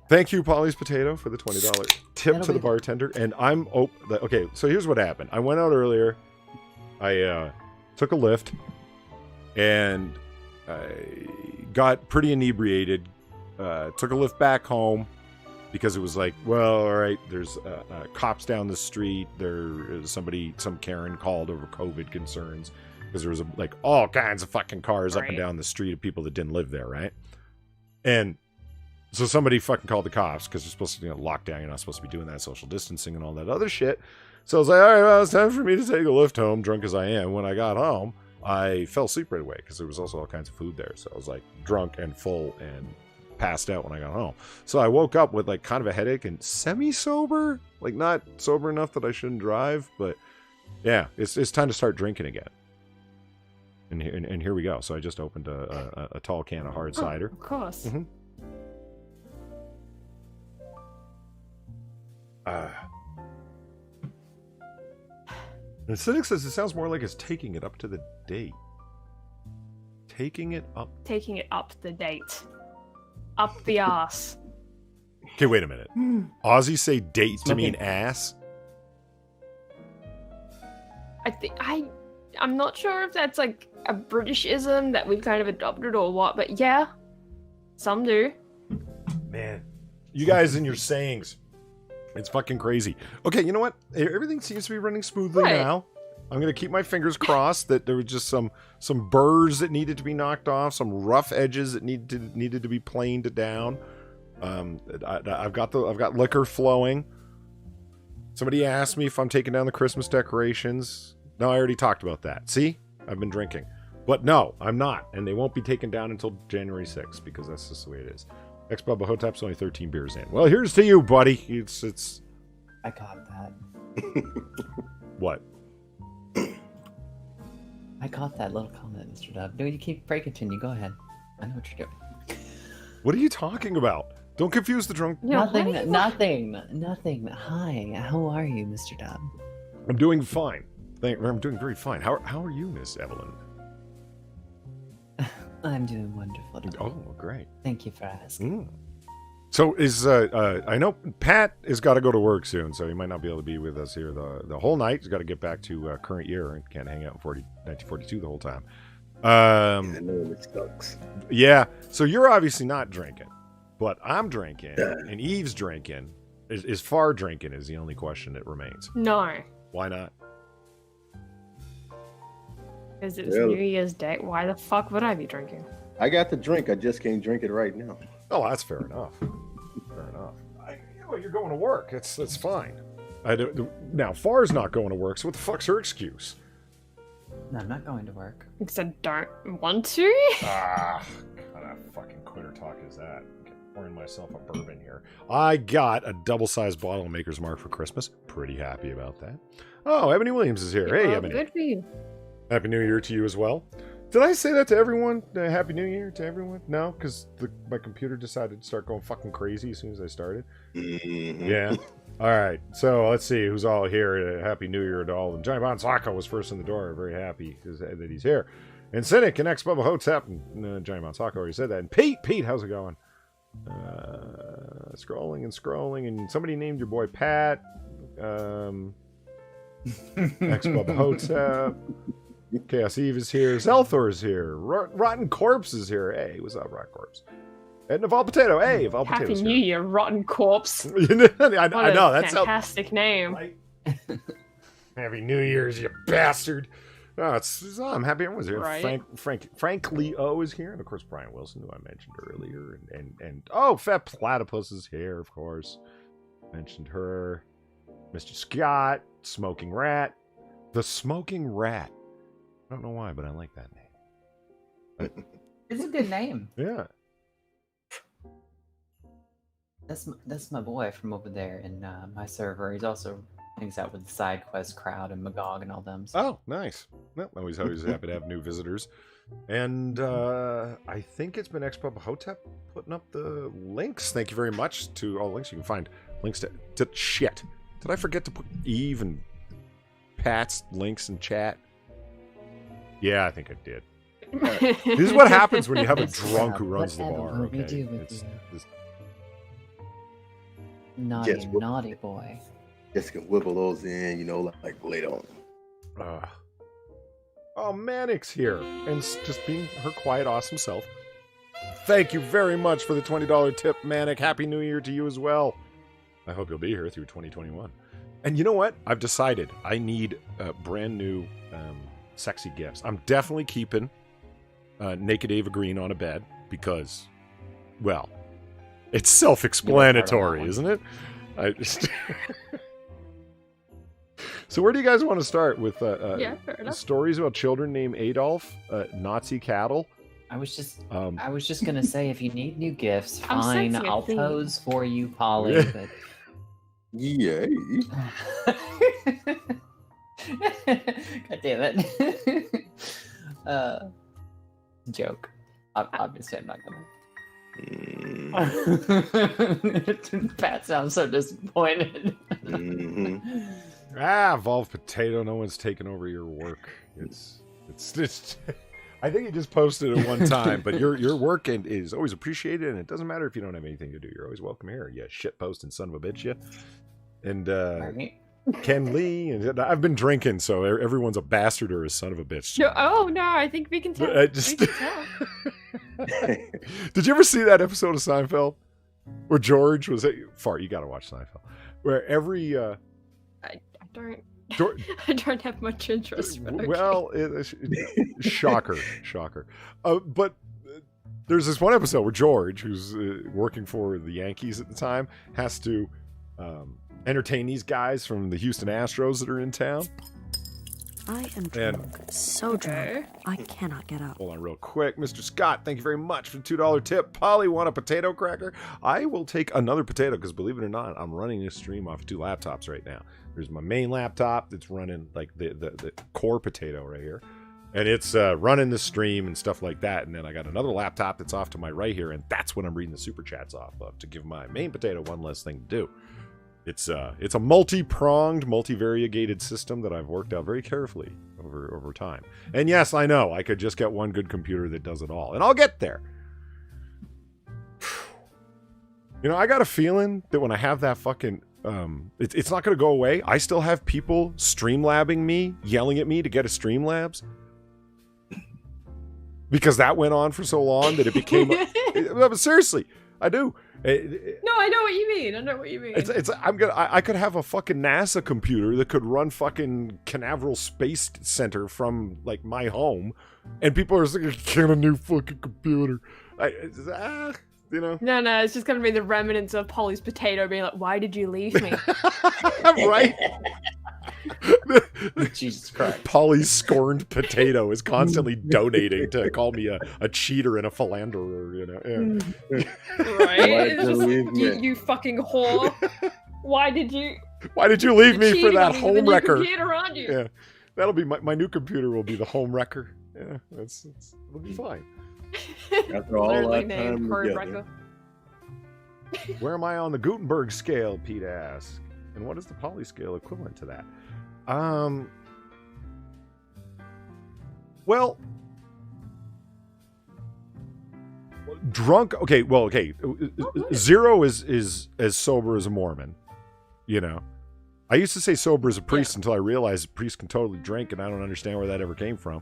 Thank you, Polly's Potato, for the $20 tip to the bartender. And I'm okay. So here's what happened. I went out earlier. I took a lift, and I got pretty inebriated. Took a lift back home because it was like, well, all right. There's cops down the street. Some Karen called over COVID concerns because there was like all kinds of fucking cars up and down the street of people that didn't live there, right? And so somebody fucking called the cops because they're supposed to lock down. You're not supposed to be doing that, social distancing and all that other shit. So I was like, all right, well, it's time for me to take a lift home, drunk as I am. When I got home, I fell asleep right away because there was also all kinds of food there. So I was like drunk and full and passed out when I got home. So I woke up with like kind of a headache and semi-sober, like not sober enough that I shouldn't drive. But yeah, it's time to start drinking again. And here we go. So I just opened a tall can of hard cider. Of course. Mm-hmm. And Cynic says it sounds more like it's taking it up to the date. Taking it up the date. Up the ass. Okay, wait a minute. Aussie say date to mean ass? I'm not sure if that's like a Britishism that we've kind of adopted or what, but yeah. Some do. Man. You guys and your sayings. It's fucking crazy. Okay, you know what? Everything seems to be running smoothly now. I'm going to keep my fingers crossed that there was just some burrs that needed to be knocked off, some rough edges that needed to be planed down. I've got liquor flowing. Somebody asked me if I'm taking down the Christmas decorations. No, I already talked about that. See? I've been drinking. But no, I'm not. And they won't be taken down until January 6th because that's just the way it is. Ex-Bubba Hotep's only 13 beers in. Well, here's to you, buddy. It's. I caught that. What? I caught that little comment, Mr. Dub. No, you keep continue. Go ahead. I know what you're doing. What are you talking about? Don't confuse the drunk. Nothing. Hi, how are you, Mr. Dub? I'm doing fine. I'm doing very fine. How are you, Miss Evelyn? I'm doing wonderful. Oh, great. Thank you for asking. So I know Pat has got to go to work soon, so he might not be able to be with us here the whole night. He's got to get back to current year and can't hang out in 1942 the whole time. I know it sucks. Yeah, so you're obviously not drinking, but I'm drinking, and Eve's drinking. Is Far drinking is the only question that remains. No. Why not? Because it's New Year's Day. Why the fuck would I be drinking? I got the drink. I just can't drink it right now. Oh, that's fair enough. Fair enough. You're going to work. That's fine. Now, Far's not going to work, so what the fuck's her excuse? No, I'm not going to work. Because I don't want to? What kind of fucking quitter talk is that? I'm pouring myself a bourbon here. I got a double-sized bottle of Maker's Mark for Christmas. Pretty happy about that. Oh, Ebony Williams is here. Hey, Ebony. Good for you. Happy New Year to you as well. Did I say that to everyone? Happy New Year to everyone? No, because my computer decided to start going fucking crazy as soon as I started. Yeah. All right. So let's see who's all here. Happy New Year to all of them. Johnny Bonsacco was first in the door. Very happy that he's here. And Cynic and Ex-Bubba Hotep. And Johnny Bonsacco already said that. And Pete, how's it going? Scrolling. And somebody named your boy Pat. Ex-Bubba Hotep. ChaosEve is here. Zelthor is here. Rotten Corpse is here. Hey, what's up, Rotten Corpse? And Naval Potato. Hey, Naval Potato. Happy New Year, Rotten Corpse. I know, that's a fantastic name. Happy New Year's, you bastard. Oh, I'm happy everyone's here. Right. Frank Leo is here. And, of course, Brian Wilson, who I mentioned earlier. And Fat Platypus is here, of course. Mentioned her. Mr. Scott. Smoking Rat. The Smoking Rat. I don't know why, but I like that name. It's a good name. Yeah. That's my boy from over there in my server. He's also hangs out with the side quest crowd and Magog and all them. So. Oh, nice. Well, always happy to have new visitors. And I think it's been Ex-Bubba Hotep putting up the links. Thank you very much to all the links. You can find links to shit. Did I forget to put Eve and Pat's links in chat? Yeah, I think I did. This is what happens when you have a drunk who runs the bar. Okay? Naughty, Yes, naughty boy. Just can whittle those in, like later on. Oh, Mannix here, and just being her quiet, awesome self. Thank you very much for the $20 tip, Manic. Happy New Year to you as well. I hope you'll be here through 2021. And you know what? I've decided I need brand new sexy gifts. I'm definitely keeping naked Eva Green on a bed because, well, it's self-explanatory, isn't it? I just... So where do you guys want to start with stories about children named Adolf, Nazi cattle? I was just gonna say, if you need new gifts, fine, I'll pose for you, Polly. But Yay! God damn it! Joke. Obviously, I'm not gonna. Pat sounds so disappointed. Evolved Potato. No one's taken over your work. It's I think you just posted it one time, but your work is always appreciated, and it doesn't matter if you don't have anything to do. You're always welcome here. You shit posting son of a bitch, you. And Ken Lee, and I've been drinking, so everyone's a bastard or a son of a bitch. No, I think we can tell. We can tell. Did you ever see that episode of Seinfeld where George was fart? You got to watch Seinfeld. Where every I don't have much interest. But okay. Well, shocker. But there's this one episode where George, who's working for the Yankees at the time, has to entertain these guys from the Houston Astros that are in town. I am drunk. So drunk, I cannot get up. Hold on real quick. Mr. Scott, thank you very much for the $2 tip. Polly, want a potato cracker? I will take another potato because, believe it or not, I'm running this stream off of 2 laptops right now. There's my main laptop that's running like the core potato right here. And it's running the stream and stuff like that. And then I got another laptop that's off to my right here. And that's what I'm reading the super chats off of to give my main potato one less thing to do. It's a multi-pronged, multi-variegated system that I've worked out very carefully over time. And yes, I know I could just get one good computer that does it all, and I'll get there. I got a feeling that when I have that fucking, it's not going to go away. I still have people Streamlabbing me, yelling at me to get a Streamlabs. Because that went on for so long that it became... but seriously, I do. No, I know what you mean. I could have a fucking NASA computer that could run fucking Canaveral Space Center from like my home, and people are saying, "Get a new fucking computer." No, it's just gonna be the remnants of Polly's potato being like, "Why did you leave me?" Right. Jesus Christ. Polly's scorned potato is constantly donating to call me a cheater and a philanderer, Yeah. Right? It's just, you fucking whore. Why did you leave me for that home wrecker? You. Yeah. That'll be my new computer will be the home wrecker. Yeah, it'll be fine. After all that time together. Where am I on the Gutenberg scale, Pete asks. And what is the Poly scale equivalent to that? Well, drunk. Okay. 0 is as sober as a Mormon. I used to say sober as a priest until I realized a priest can totally drink, and I don't understand where that ever came from.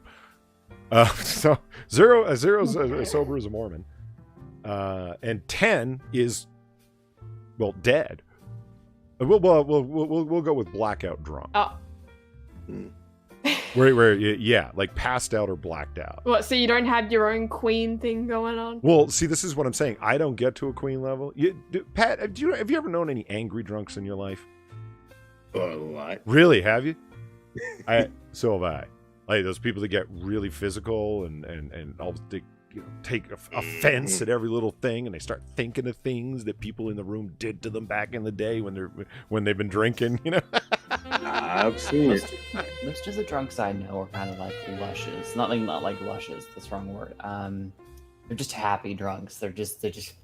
So 0 is as sober as a Mormon, and 10 is dead. We'll go with blackout drunk. Oh. Where like passed out or blacked out. What? So you don't have your own queen thing going on? Well, see, this is what I'm saying. I don't get to a queen level. Pat, have you ever known any angry drunks in your life? A lot. Really? Have you? So have I. Like those people that get really physical and all they take offense at every little thing, and they start thinking of things that people in the room did to them back in the day when they've been drinking. I've seen it. Most of the drunks I know are kind of like lushes. Not like lushes. That's the wrong word. They're just happy drunks. They just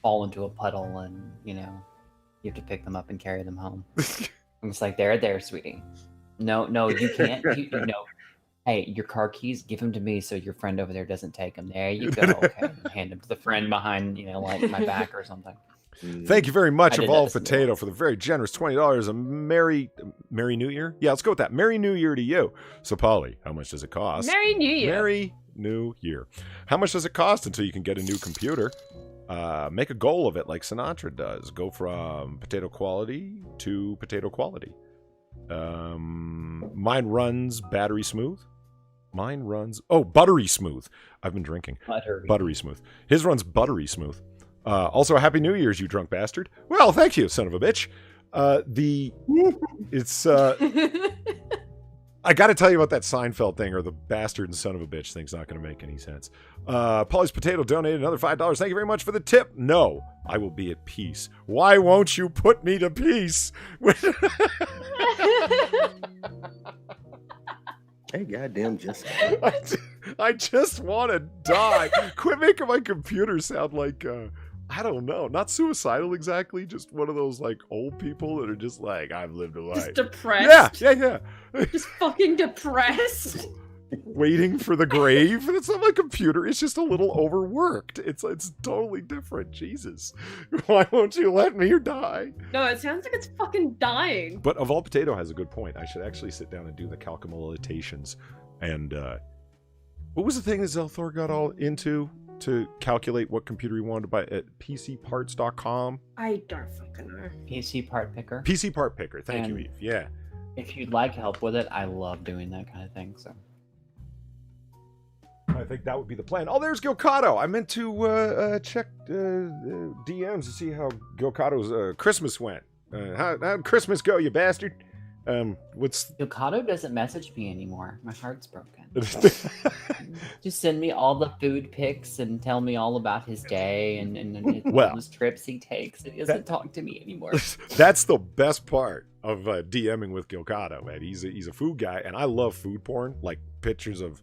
fall into a puddle, and you have to pick them up and carry them home. I'm just like, there, sweetie. No, you can't. Hey, your car keys, give them to me so your friend over there doesn't take them. There you go. Okay. Hand them to the friend behind, like my back or something. Thank you very much, I did Evolved that as Potato, well. for the very generous $20. A Merry New Year? Yeah, let's go with that. Merry New Year to you. So, Polly, how much does it cost? Merry New Year. Merry New Year. How much does it cost until you can get a new computer? Make a goal of it like Sinatra does. Go from potato quality to potato quality. Mine runs battery smooth. Mine runs... Oh, buttery smooth. I've been drinking. Buttery smooth. His runs buttery smooth. Also, Happy New Year's, you drunk bastard. Well, thank you, son of a bitch. I got to tell you about that Seinfeld thing, or the bastard and son of a bitch thing's not going to make any sense. Polly's Potato donated another $5. Thank you very much for the tip. No, I will be at peace. Why won't you put me to peace? Hey, goddamn, just I just want to die. Quit making my computer sound like, I don't know, not suicidal exactly, just one of those, like, old people that are just like, I've lived a life. Just depressed. Yeah. Just fucking depressed. Waiting for the grave. It's not my computer. It's just a little overworked. It's totally different. Jesus. Why won't you let me die? No, it sounds like it's fucking dying. But Evolved Potato has a good point. I should actually sit down and do the calculations. And what was the thing that Zelthor got all into to calculate what computer he wanted to buy at PCparts.com? I don't fucking know. PC part picker. PC Part Picker. Thank you, And- Eve. Yeah. If you'd like help with it, I love doing that kind of thing. So I think that would be the plan. Oh, there's Gilcado. I meant to check DMs to see how Gilcado's Christmas went. How'd Christmas go, you bastard? What's... Yokado doesn't message me anymore. My heart's broken. Just send me all the food pics and tell me all about his day and Well, all his trips he takes. He doesn't talk to me anymore. That's the best part of DMing with Gilcado, man. He's a food guy, and I love food porn. Like pictures of,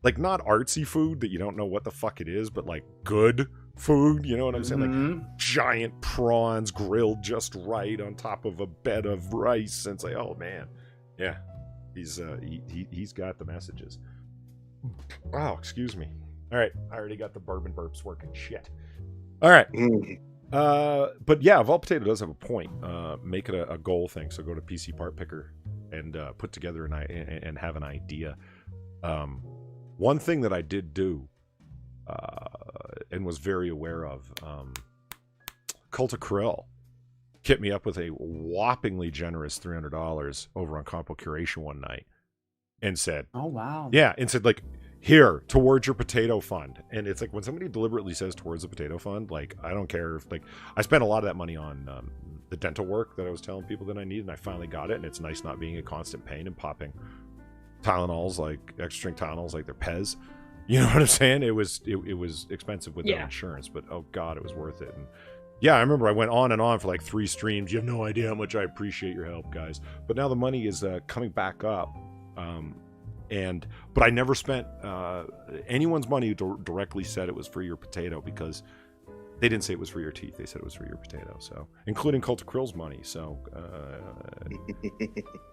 like, not artsy food that you don't know what the fuck it is, but like good food. You know what I'm saying? Like giant prawns grilled just right on top of a bed of rice, and it's like, oh man, yeah. He's got the messages. Wow, excuse me. All right, I already got the bourbon burps working. Shit. All right. But yeah, Evolved Potato does have a point. Make it a goal thing. So go to PC Part Picker and put together and have an idea. One thing that I did do and was very aware of, Cult of Krill hit me up with a whoppingly generous $300 over on Compo Curation one night and said, Oh wow. yeah, and said, like, here, towards your potato fund. And it's like, when somebody deliberately says towards the potato fund, like, I don't care if, like, I spent a lot of that money on the dental work that I was telling people that I needed, and I finally got it, and it's nice not being a constant pain and popping Tylenols, like extra strength Tylenols, like they're Pez. You know what I'm saying? It was expensive with their insurance, but oh god, it was worth it. And yeah, I remember I went on and on for like 3 streams. You have no idea how much I appreciate your help, guys. But now the money is coming back up, but I never spent anyone's money who directly said it was for your potato, because they didn't say it was for your teeth. They said it was for your potato. So, including Cult of Krill's money. So,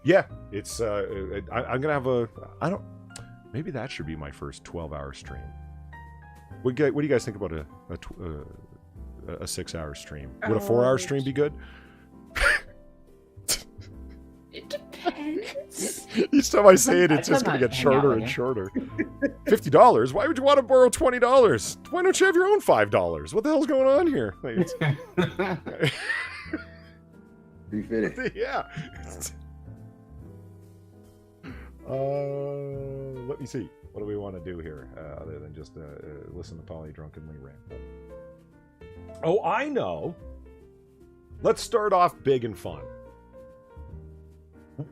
yeah, it's I'm gonna have maybe that should be my first 12-hour stream. What do you guys think about a 6-hour stream? Would a 4-hour stream be good? It depends. Each time I say it, it's just going to get Hang shorter out and with shorter. $50? Why would you want to borrow $20? Why don't you have your own $5? What the hell's going on here? Like, $350. yeah. Let me see. What do we want to do here, other than just listen to Polly drunkenly ramble? Oh, I know. Let's start off big and fun.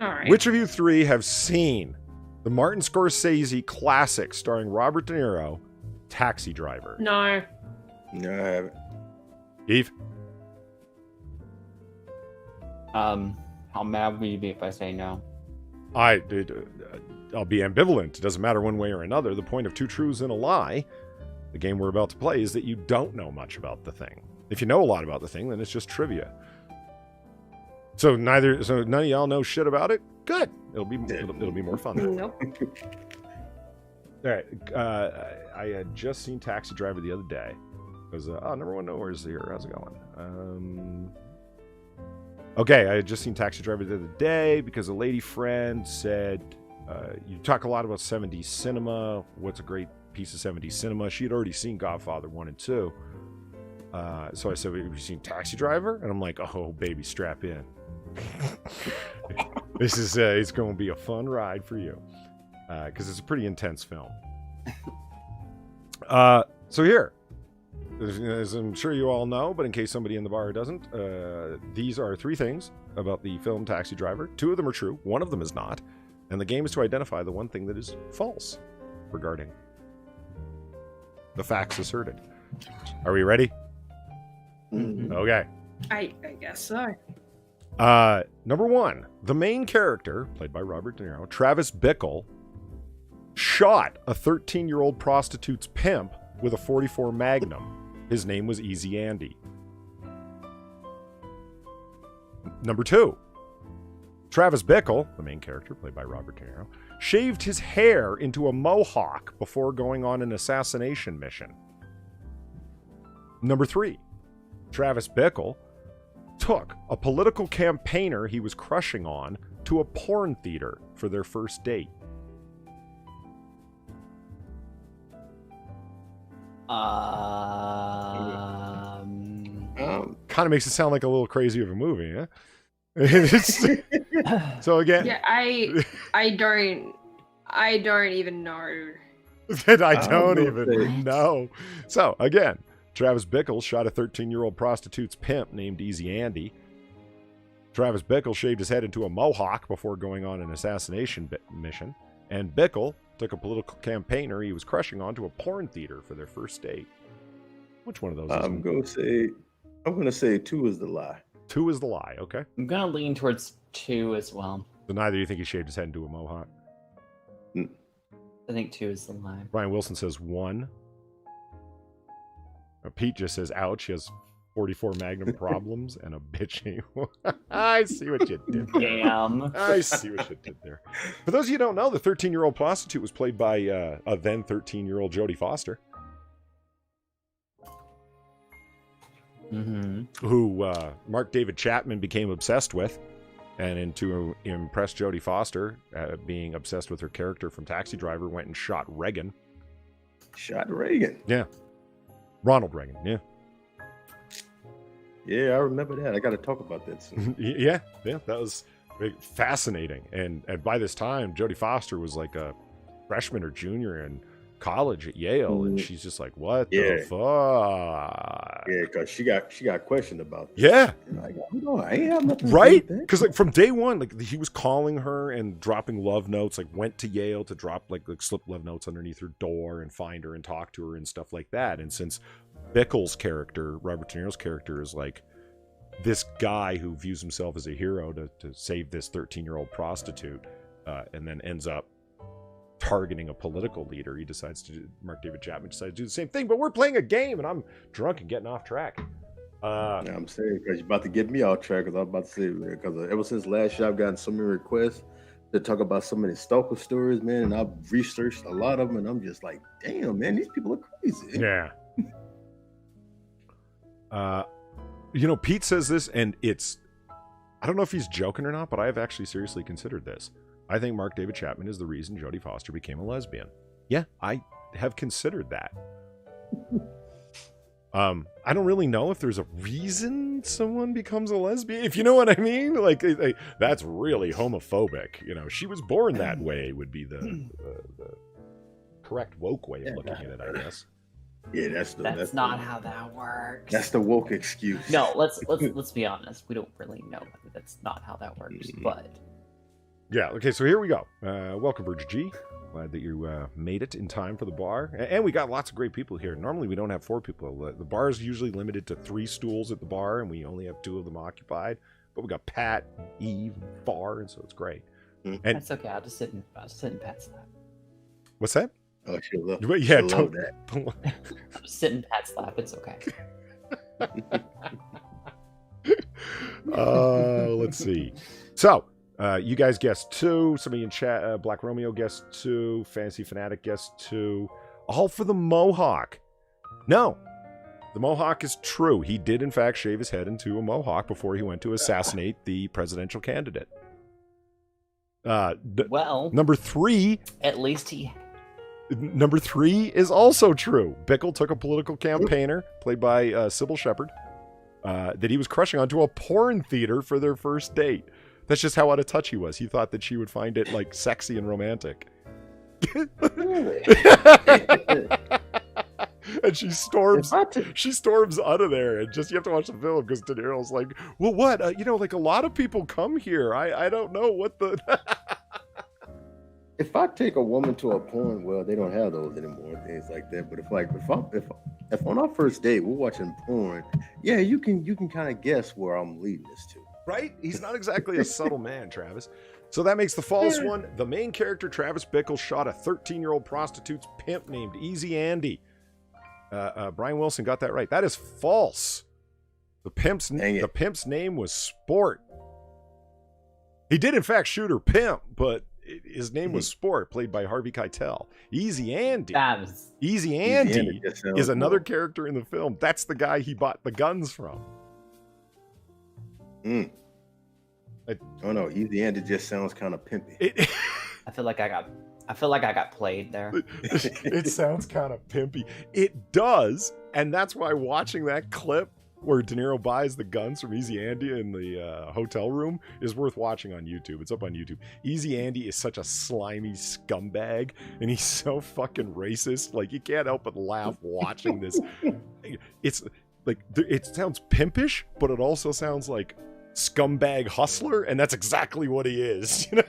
All right. Which of you three have seen the Martin Scorsese classic starring Robert De Niro, Taxi Driver? No. No, I haven't. Eve? How mad will you be if I say no? I'll be ambivalent. It doesn't matter one way or another. The point of Two Truths and a Lie, the game we're about to play, is that you don't know much about the thing. If you know a lot about the thing, then it's just trivia. So none of y'all know shit about it? Good. It'll be more fun then. Nope. All right. I had just seen Taxi Driver the other day. Because, number one, Nowhere's here. How's it going? Okay, I had just seen Taxi Driver the other day because a lady friend said, you talk a lot about 70s cinema. What's a great piece of 70s cinema? She had already seen Godfather 1 and 2. So I said, have you seen Taxi Driver? And I'm like, oh, baby, strap in. This is, it's going to be a fun ride for you. Because it's a pretty intense film. So here, as I'm sure you all know, but in case somebody in the bar doesn't, these are 3 things about the film Taxi Driver. 2 of them are true, 1 of them is not. And the game is to identify the one thing that is false regarding the facts asserted. Are we ready? Mhm. Okay. I guess so. Number 1, the main character, played by Robert De Niro, Travis Bickle, shot a 13-year-old prostitute's pimp with a .44 Magnum. His name was Easy Andy. Number 2, Travis Bickle, the main character, played by Robert De Niro, shaved his hair into a mohawk before going on an assassination mission. Number 3, Travis Bickle took a political campaigner he was crushing on to a porn theater for their first date. Kind of makes it sound like a little crazy of a movie, huh? So again, Yeah, I don't even know. that I don't know even know. So again, Travis Bickle shot a 13-year-old prostitute's pimp named Easy Andy. Travis Bickle shaved his head into a mohawk before going on an assassination mission. And Bickle took a political campaigner he was crushing on to a porn theater for their first date. Which one of those I'm gonna say 2 is the lie. 2 is the lie, okay? I'm gonna lean towards 2 as well. So neither of you think he shaved his head into a mohawk? I think 2 is the lie. Brian Wilson says 1. Pete just says, ouch, he has 44 Magnum problems and a bitchy. I see what you did there. Damn. I see what you did there. For those of you who don't know, the 13-year-old prostitute was played by a then 13-year-old Jodie Foster, who Mark David Chapman became obsessed with. And to impress Jodie Foster, being obsessed with her character from Taxi Driver, went and shot Reagan. Shot Reagan. Yeah. Ronald Reagan, yeah. Yeah, I remember that. I got to talk about that soon. Yeah, that was fascinating. And by this time, Jodie Foster was like a freshman or junior in college at Yale, and she's just like, "What the fuck?" Yeah, because she got questioned about this. Yeah, and I ain't have nothing to do right. with that. Because like from day one, like he was calling her and dropping love notes. Like went to Yale to drop like slip love notes underneath her door and find her and talk to her and stuff like that. And since Bickle's character, Robert De Niro's character, is like this guy who views himself as a hero to save this 13-year-old prostitute, and then ends up targeting a political leader, he decides to do, Mark David Chapman decides to do the same thing. But we're playing a game, and I'm drunk and getting off track. I'm saying, because you're about to get me off track, because I'm about to say, because ever since last year, I've gotten so many requests to talk about so many stalker stories, man, and I've researched a lot of them, and I'm just like, damn, man, these people are crazy. Yeah. Pete says this, and I don't know if he's joking or not, but I have actually seriously considered this. I think Mark David Chapman is the reason Jodie Foster became a lesbian. Yeah, I have considered that. I don't really know if there's a reason someone becomes a lesbian, if you know what I mean. Like, that's really homophobic. She was born that way would be the correct woke way of looking at it, I guess. Yeah, that's not how that works. That's the woke excuse. No, let's be honest. We don't really know that that's not how that works, but yeah. Okay, so here we go. Welcome, Virgin G. Glad that you made it in time for the bar, and we got lots of great people here. Normally, we don't have 4 people. The bar is usually limited to 3 stools at the bar, and we only have 2 of them occupied. But we got Pat, Eve, Far, and so it's great. And that's okay. I'll just sit in Pat's lap. What's that? Oh, she'll love. Yeah, she'll love that. I'll just sit in Pat's lap. It's okay. Let's see. So, you guys guessed 2. Somebody in chat, Black Romeo guessed 2. Fantasy Fanatic guessed 2. All for the Mohawk. No. The mohawk is true. He did, in fact, shave his head into a mohawk before he went to assassinate the presidential candidate. Well, number 3. At least he. Number 3 is also true. Bickle took a political campaigner, played by Sybil Shepherd, that he was crushing onto a porn theater for their first date. That's just how out of touch he was. He thought that she would find it like sexy and romantic. And she storms out of there, and just you have to watch the film because De Niro's like, well, what? Like a lot of people come here. I don't know what the. If I take a woman to a porn, well, they don't have those anymore, things like that. But if on our first date we're watching porn, yeah, you can kind of guess where I'm leading this to. Right? He's not exactly a subtle man, Travis. So that makes the false one. The main character, Travis Bickle, shot a 13-year-old prostitute's pimp named Easy Andy. Brian Wilson got that right. That is false. The pimp's name was Sport. He did, in fact, shoot her pimp, but his name was Sport, played by Harvey Keitel. Easy Andy is another character in the film. That's the guy he bought the guns from. Oh no, Easy Andy just sounds kind of pimpy. I feel like I got played there. It sounds kind of pimpy. It does, and that's why watching that clip where De Niro buys the guns from Easy Andy in the hotel room is worth watching on YouTube. It's up on YouTube. Easy Andy is such a slimy scumbag, and he's so fucking racist. Like, you can't help but laugh watching this. It's like, it sounds pimpish, but it also sounds like scumbag hustler, and that's exactly what he is. You know?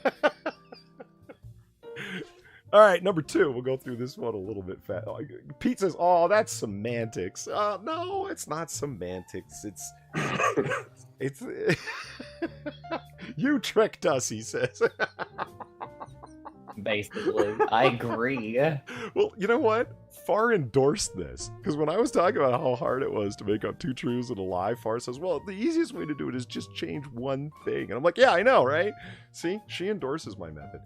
All right, number 2. We'll go through this one a little bit fast. Pete says, "Oh, that's semantics." No, it's not semantics. It's you tricked us, he says. Basically, I agree. Well, you know what? Far endorsed this, because when I was talking about how hard it was to make up 2 truths and a lie, Far says, well, the easiest way to do it is just change one thing. And I'm like, yeah, I know, right? See, she endorses my method.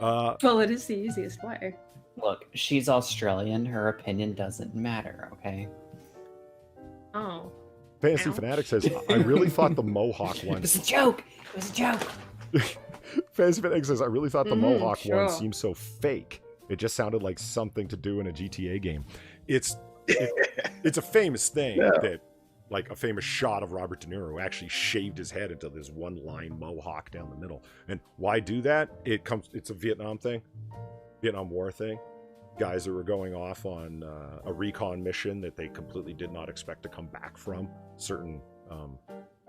Well, it is the easiest way. Look, she's Australian. Her opinion doesn't matter, okay? Oh. Fantasy Fanatic says, I really thought the Mohawk one... It was a joke! It was a joke! Fantasy Fanatic says, I really thought the Mohawk sure. one seemed so fake. It just sounded like something to do in a GTA game. It's a famous thing that, like a famous shot of Robert De Niro who actually shaved his head into this one line mohawk down the middle. And why do that? It's a Vietnam War thing. Guys that were going off on a recon mission that they completely did not expect to come back from. Certain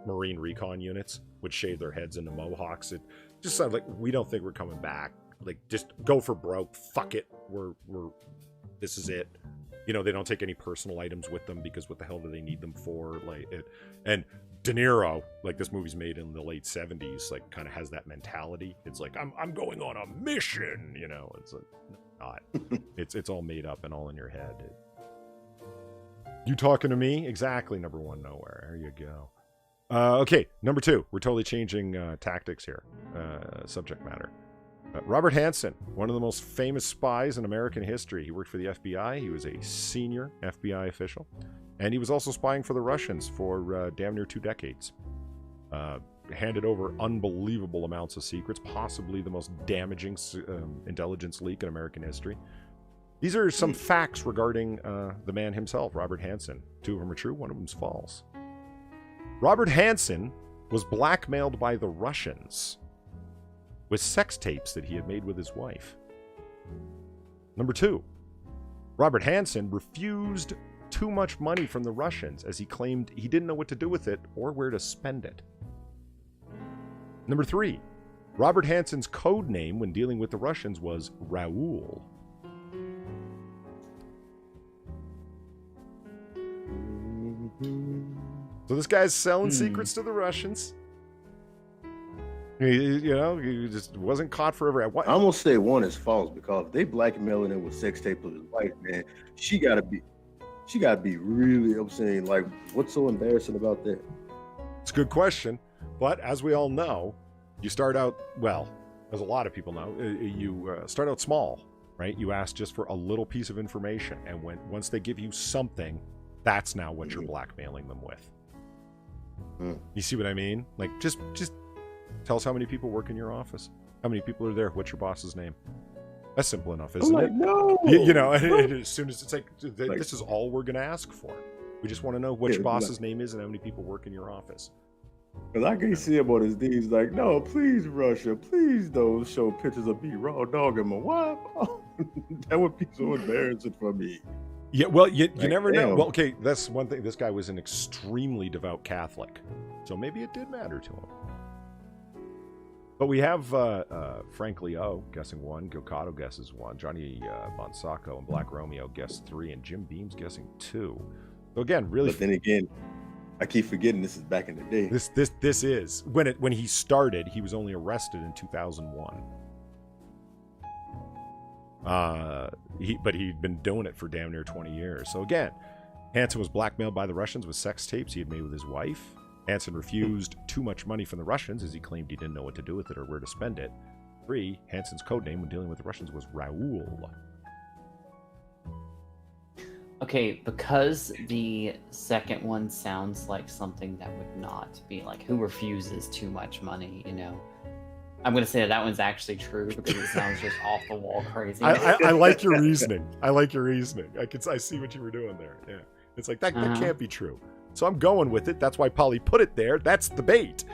Marine recon units would shave their heads into mohawks. It just sounds like, we don't think we're coming back. Like, just go for broke. Fuck it. This is it. You know, they don't take any personal items with them because what the hell do they need them for? Like, and De Niro, like, this movie's made in the late 70s, like, kind of has that mentality. It's like, I'm going on a mission, you know. It's like, not. It's all made up and all in your head. You talking to me? Exactly. Number 1, nowhere. There you go. Okay, number 2. We're totally changing tactics here. Subject matter. Robert Hansen, one of the most famous spies in American history. He worked for the FBI. He was a senior FBI official. And he was also spying for the Russians for damn near 2 decades. Handed over unbelievable amounts of secrets, possibly the most damaging intelligence leak in American history. These are some facts regarding the man himself, Robert Hansen. 2 of them are true, 1 of them is false. Robert Hansen was blackmailed by the Russians with sex tapes that he had made with his wife. Number 2, Robert Hansen refused too much money from the Russians as he claimed he didn't know what to do with it or where to spend it. Number 3, Robert Hansen's code name when dealing with the Russians was Raoul. So this guy's selling secrets to the Russians. He just wasn't caught forever. I'm gonna say 1 is false, because if they blackmailing him with sex tape of his wife, man, she gotta be really, I'm saying, like, what's so embarrassing about that? It's a good question, but as we all know, you start out, well, as a lot of people know, you start out small right? You ask just for a little piece of information, and once they give you something, that's now what you're blackmailing them with. You see what I mean? Like, just tell us how many people work in your office. How many people are there? What's your boss's name? That's simple enough, isn't it? No. You know, as soon as it's like, this is all we're going to ask for. We just want to know what your boss's name is and how many people work in your office. Because I can see him on his knees like, no, please, Russia, please don't show pictures of me raw dog and my wife. That would be so embarrassing for me. Yeah, well, you Like, never know. damn. Well, okay, that's one thing. This guy was an extremely devout Catholic, so maybe it did matter to him. But we have Frank Leo guessing 1, Gilcado guesses 1, Johnny Bonsaco and Black Romeo guess 3, and Jim Beams guessing 2. So again, really. But then again, I keep forgetting this is back in the day. This is when he started. He was only arrested in 2001. But he'd been doing it for damn near 20 years. So again, Hansen was blackmailed by the Russians with sex tapes he had made with his wife. Hansen refused too much money from the Russians as he claimed he didn't know what to do with it or where to spend it. 3, Hansen's code name when dealing with the Russians was Raoul. Okay, because the second one sounds like something that would not be like, who refuses too much money, you know? I'm going to say that one's actually true because it sounds just off the wall crazy. I like your reasoning. I see what you were doing there. Yeah. It's like, that can't be true. So I'm going with it. That's why Polly put it there. That's the bait.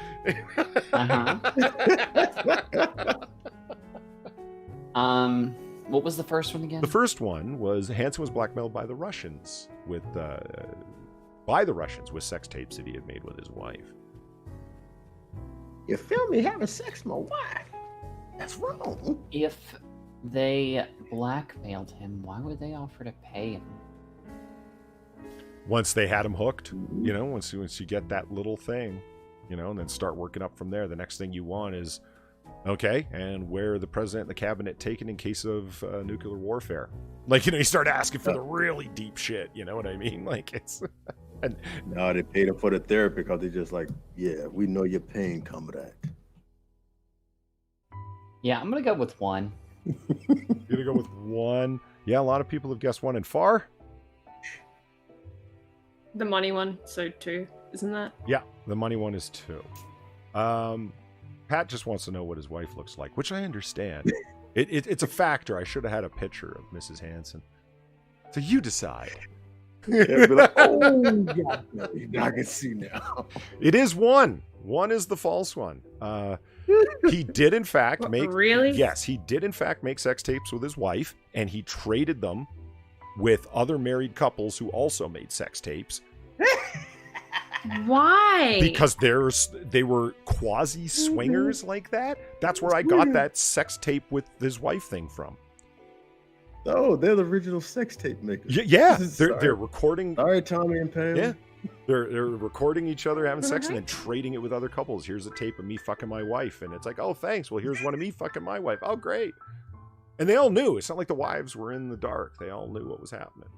What was the first one again? The first one was Hansen was blackmailed by the Russians with sex tapes that he had made with his wife. You feel me having sex with my wife? That's wrong. If they blackmailed him, why would they offer to pay him? Once they had him hooked, you know, once you get that little thing, you know, and then start working up from there. The next thing you want is, okay, and where the president and the cabinet taken in case of nuclear warfare? Like, you know, you start asking for the really deep shit. You know what I mean? Like, it's. No, they paid him for the therapy because they just like, yeah, we know your pain come with that. Yeah, I'm going to go with 1. You're gonna go with 1. Yeah, a lot of people have guessed 1. And Far? The money one, so 2, isn't that? Yeah, the money one is 2. Pat just wants to know what his wife looks like, which I understand. It's a factor. I should have had a picture of Mrs. Hansen. So you decide. Yeah, be like, oh, God, no, I can see now. It is 1. 1 is the false one. He did in fact make. Really? Yes, he did in fact make sex tapes with his wife, and he traded them with other married couples who also made sex tapes. Why? Because they were quasi swingers like that. That's where I got that sex tape with his wife thing from. Oh, they're the original sex tape makers. Yeah, they're recording. All right, Tommy and Pam. Yeah, they're recording each other having sex and then trading it with other couples. Here's a tape of me fucking my wife, and it's like, oh, thanks. Well, here's one of me fucking my wife. Oh, great. And they all knew. It's not like the wives were in the dark. They all knew what was happening.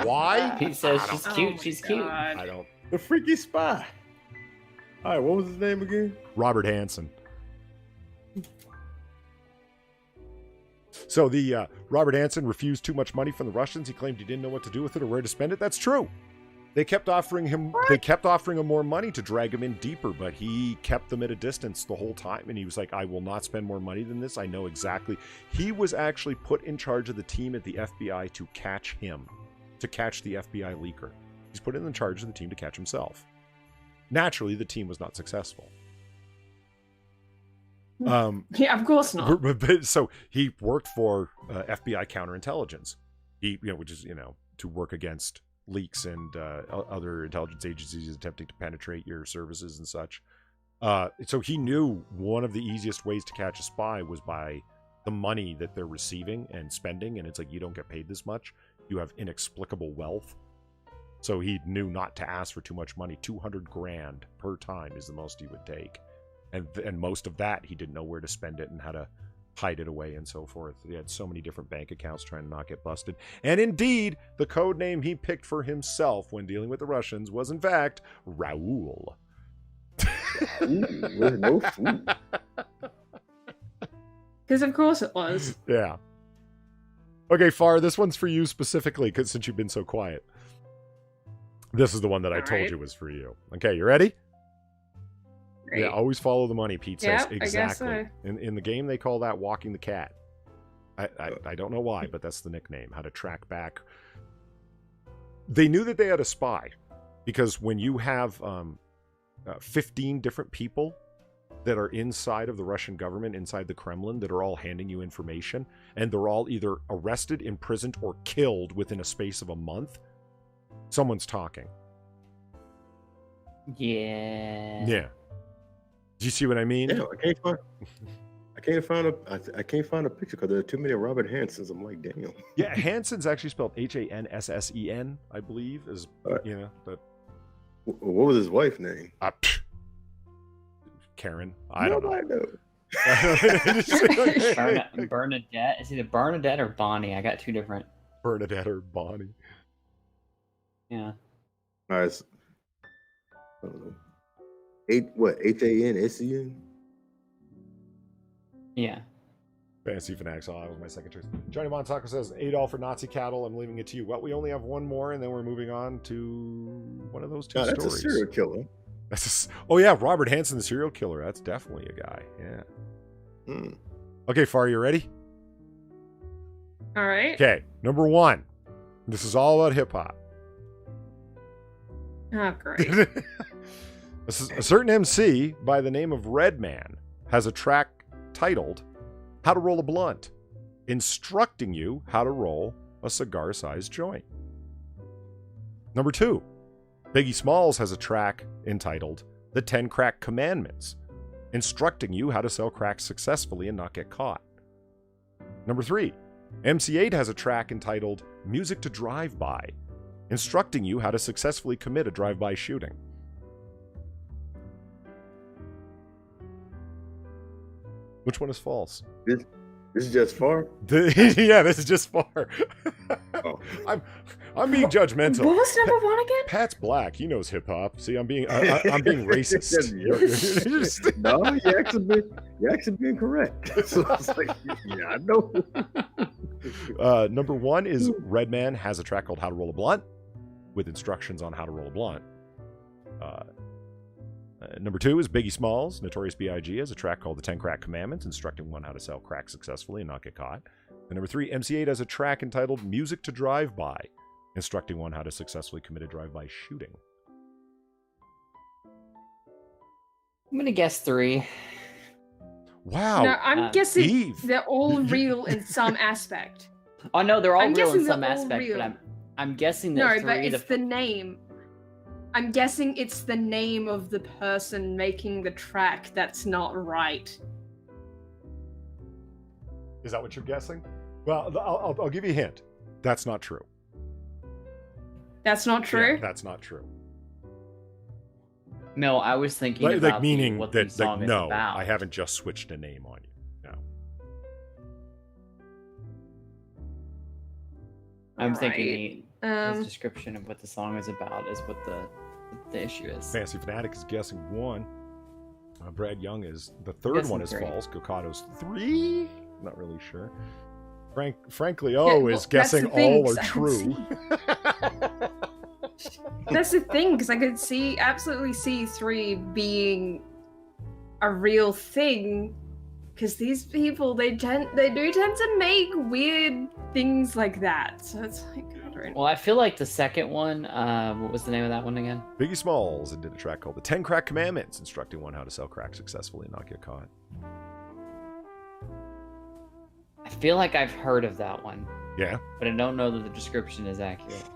Why? He says she's cute. She's cute. I don't. The freaky spy. All right, what was his name again? Robert Hansen. So the Robert Hansen refused too much money from the Russians. He claimed he didn't know what to do with it or where to spend it. That's true. They kept offering him. What? They kept offering him more money to drag him in deeper, but he kept them at a distance the whole time. And he was like, "I will not spend more money than this. I know exactly." He was actually put in charge of the team at the FBI to catch him, to catch the FBI leaker. He's put in charge of the team to catch himself. Naturally, the team was not successful. Yeah, of course not. But so he worked for FBI counterintelligence, which is to work against leaks and other intelligence agencies attempting to penetrate your services and such. So he knew one of the easiest ways to catch a spy was by the money that they're receiving and spending, and it's like, you don't get paid this much, you have inexplicable wealth. So he knew not to ask for too much money. $200,000 per time is the most he would take. And most of that, he didn't know where to spend it and how to hide it away and so forth. He had so many different bank accounts trying to not get busted. And indeed, the code name he picked for himself when dealing with the Russians was, in fact, Raoul. Ooh, no food. Because of course it was. Yeah. Okay, Far, this one's for you specifically, because since you've been so quiet. This is the one that I All told right. you was for you. Okay, you ready? Great. Yeah, always follow the money, Pete says. Yep, I guess Exactly. so. In the game, they call that walking the cat. I don't know why, but that's the nickname. How to track back. They knew that they had a spy, because when you have 15 different people that are inside of the Russian government, inside the Kremlin, that are all handing you information, and they're all either arrested, imprisoned, or killed within a space of a month, someone's talking. Yeah. Yeah. Do you see what I mean? Yeah, I can't find a picture because there are too many Robert Hansons. I'm like, damn. Yeah, Hanson's actually spelled Hanssen, I believe, is, you know, but What was his wife's name? Karen. I don't know. Bernadette. It's either Bernadette or Bonnie. I got two different. Bernadette or Bonnie. Yeah. All right. I don't know. Hanssen? Yeah. Fantasy Fanatics. Oh, that was my second choice. Johnny Montaco says, $8 for Nazi cattle. I'm leaving it to you. Well, we only have one more, and then we're moving on to one of those two No, that's stories. a serial killer. Oh, yeah, Robert Hansen, the serial killer. That's definitely a guy. Yeah. Hmm. Okay, Far, you ready? All right. Okay, number one. This is all about hip-hop. Oh, great. A certain MC by the name of Redman has a track titled How to Roll a Blunt, instructing you how to roll a cigar-sized joint. Number two, Biggie Smalls has a track entitled The 10 Crack Commandments, instructing you how to sell crack successfully and not get caught. Number three, MC8 has a track entitled Music to Drive By, instructing you how to successfully commit a drive-by shooting. Which one is false? This is just far. Yeah, this is just Far. Oh. I'm being judgmental. What was number one again? Pat's black. He knows hip hop. See, I'm being racist. No, you're actually being correct. So I was like, yeah, I know. Number one is Redman has a track called How to Roll a Blunt, with instructions on how to roll a blunt. Number two is Biggie Smalls, Notorious B.I.G. has a track called The 10 Crack Commandments, instructing one how to sell crack successfully and not get caught. And number three, MC8 has a track entitled Music to Drive By, instructing one how to successfully commit a drive-by shooting. I'm gonna guess 3. Wow. No, I'm guessing Eve. they're all real in some aspect. Oh no, they're all I'm real in guessing some they're all aspect, real. but I'm guessing that No, 3 but it's the name. I'm guessing it's the name of the person making the track that's not right. Is that what you're guessing? Well, I'll give you a hint. That's not true. That's not true? Yeah, that's not true. No, I was thinking Like about meaning what the that, song like, is no, about. I haven't just switched a name on you. No. I'm Alright. thinking his Um, description of what the song is about is what the issue is. Fantasy Fanatic is guessing 1. Brad Young is the third Guessing one is 3. false. Gokato's 3. Not really sure. Frankly, well, is that's the guessing thing, all 'cause are I can true. that's the thing, because I could absolutely see 3 being a real thing. Because these people, they do tend to make weird things like that. So it's like, I don't know. Well, I feel like the second one, what was the name of that one again? Biggie Smalls did a track called The 10 Crack Commandments, instructing one how to sell crack successfully and not get caught. I feel like I've heard of that one, Yeah. but I don't know that the description is accurate.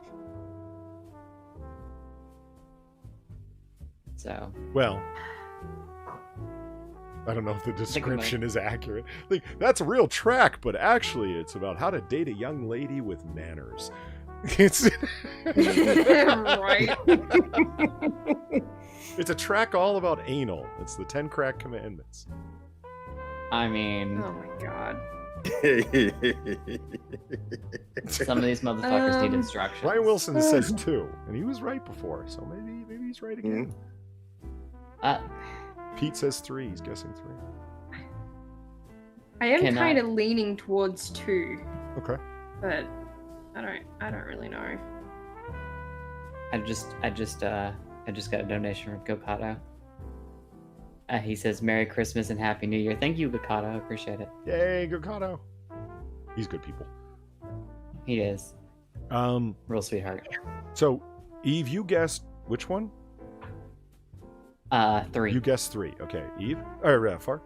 So, Well, I don't know if the description is accurate. Like, that's a real track, but actually it's about how to date a young lady with manners. It's Right. It's a track all about anal. It's the 10 Crack Commandments. I mean, Oh my god. some of these motherfuckers need Um, instructions. Ryan Wilson says 2, and he was right before, so maybe he's right again. Uh, Pete says 3. He's guessing 3. I am Can I- kind of leaning towards 2, Okay. but I don't really know. I just got a donation from Gokato. He says, "Merry Christmas and Happy New Year." Thank you, Gokato. I appreciate it. Yay, Gokato. He's good people. He is real sweetheart. So, Eve, you guessed which one? 3. You guessed 3. Okay, Eve or Far?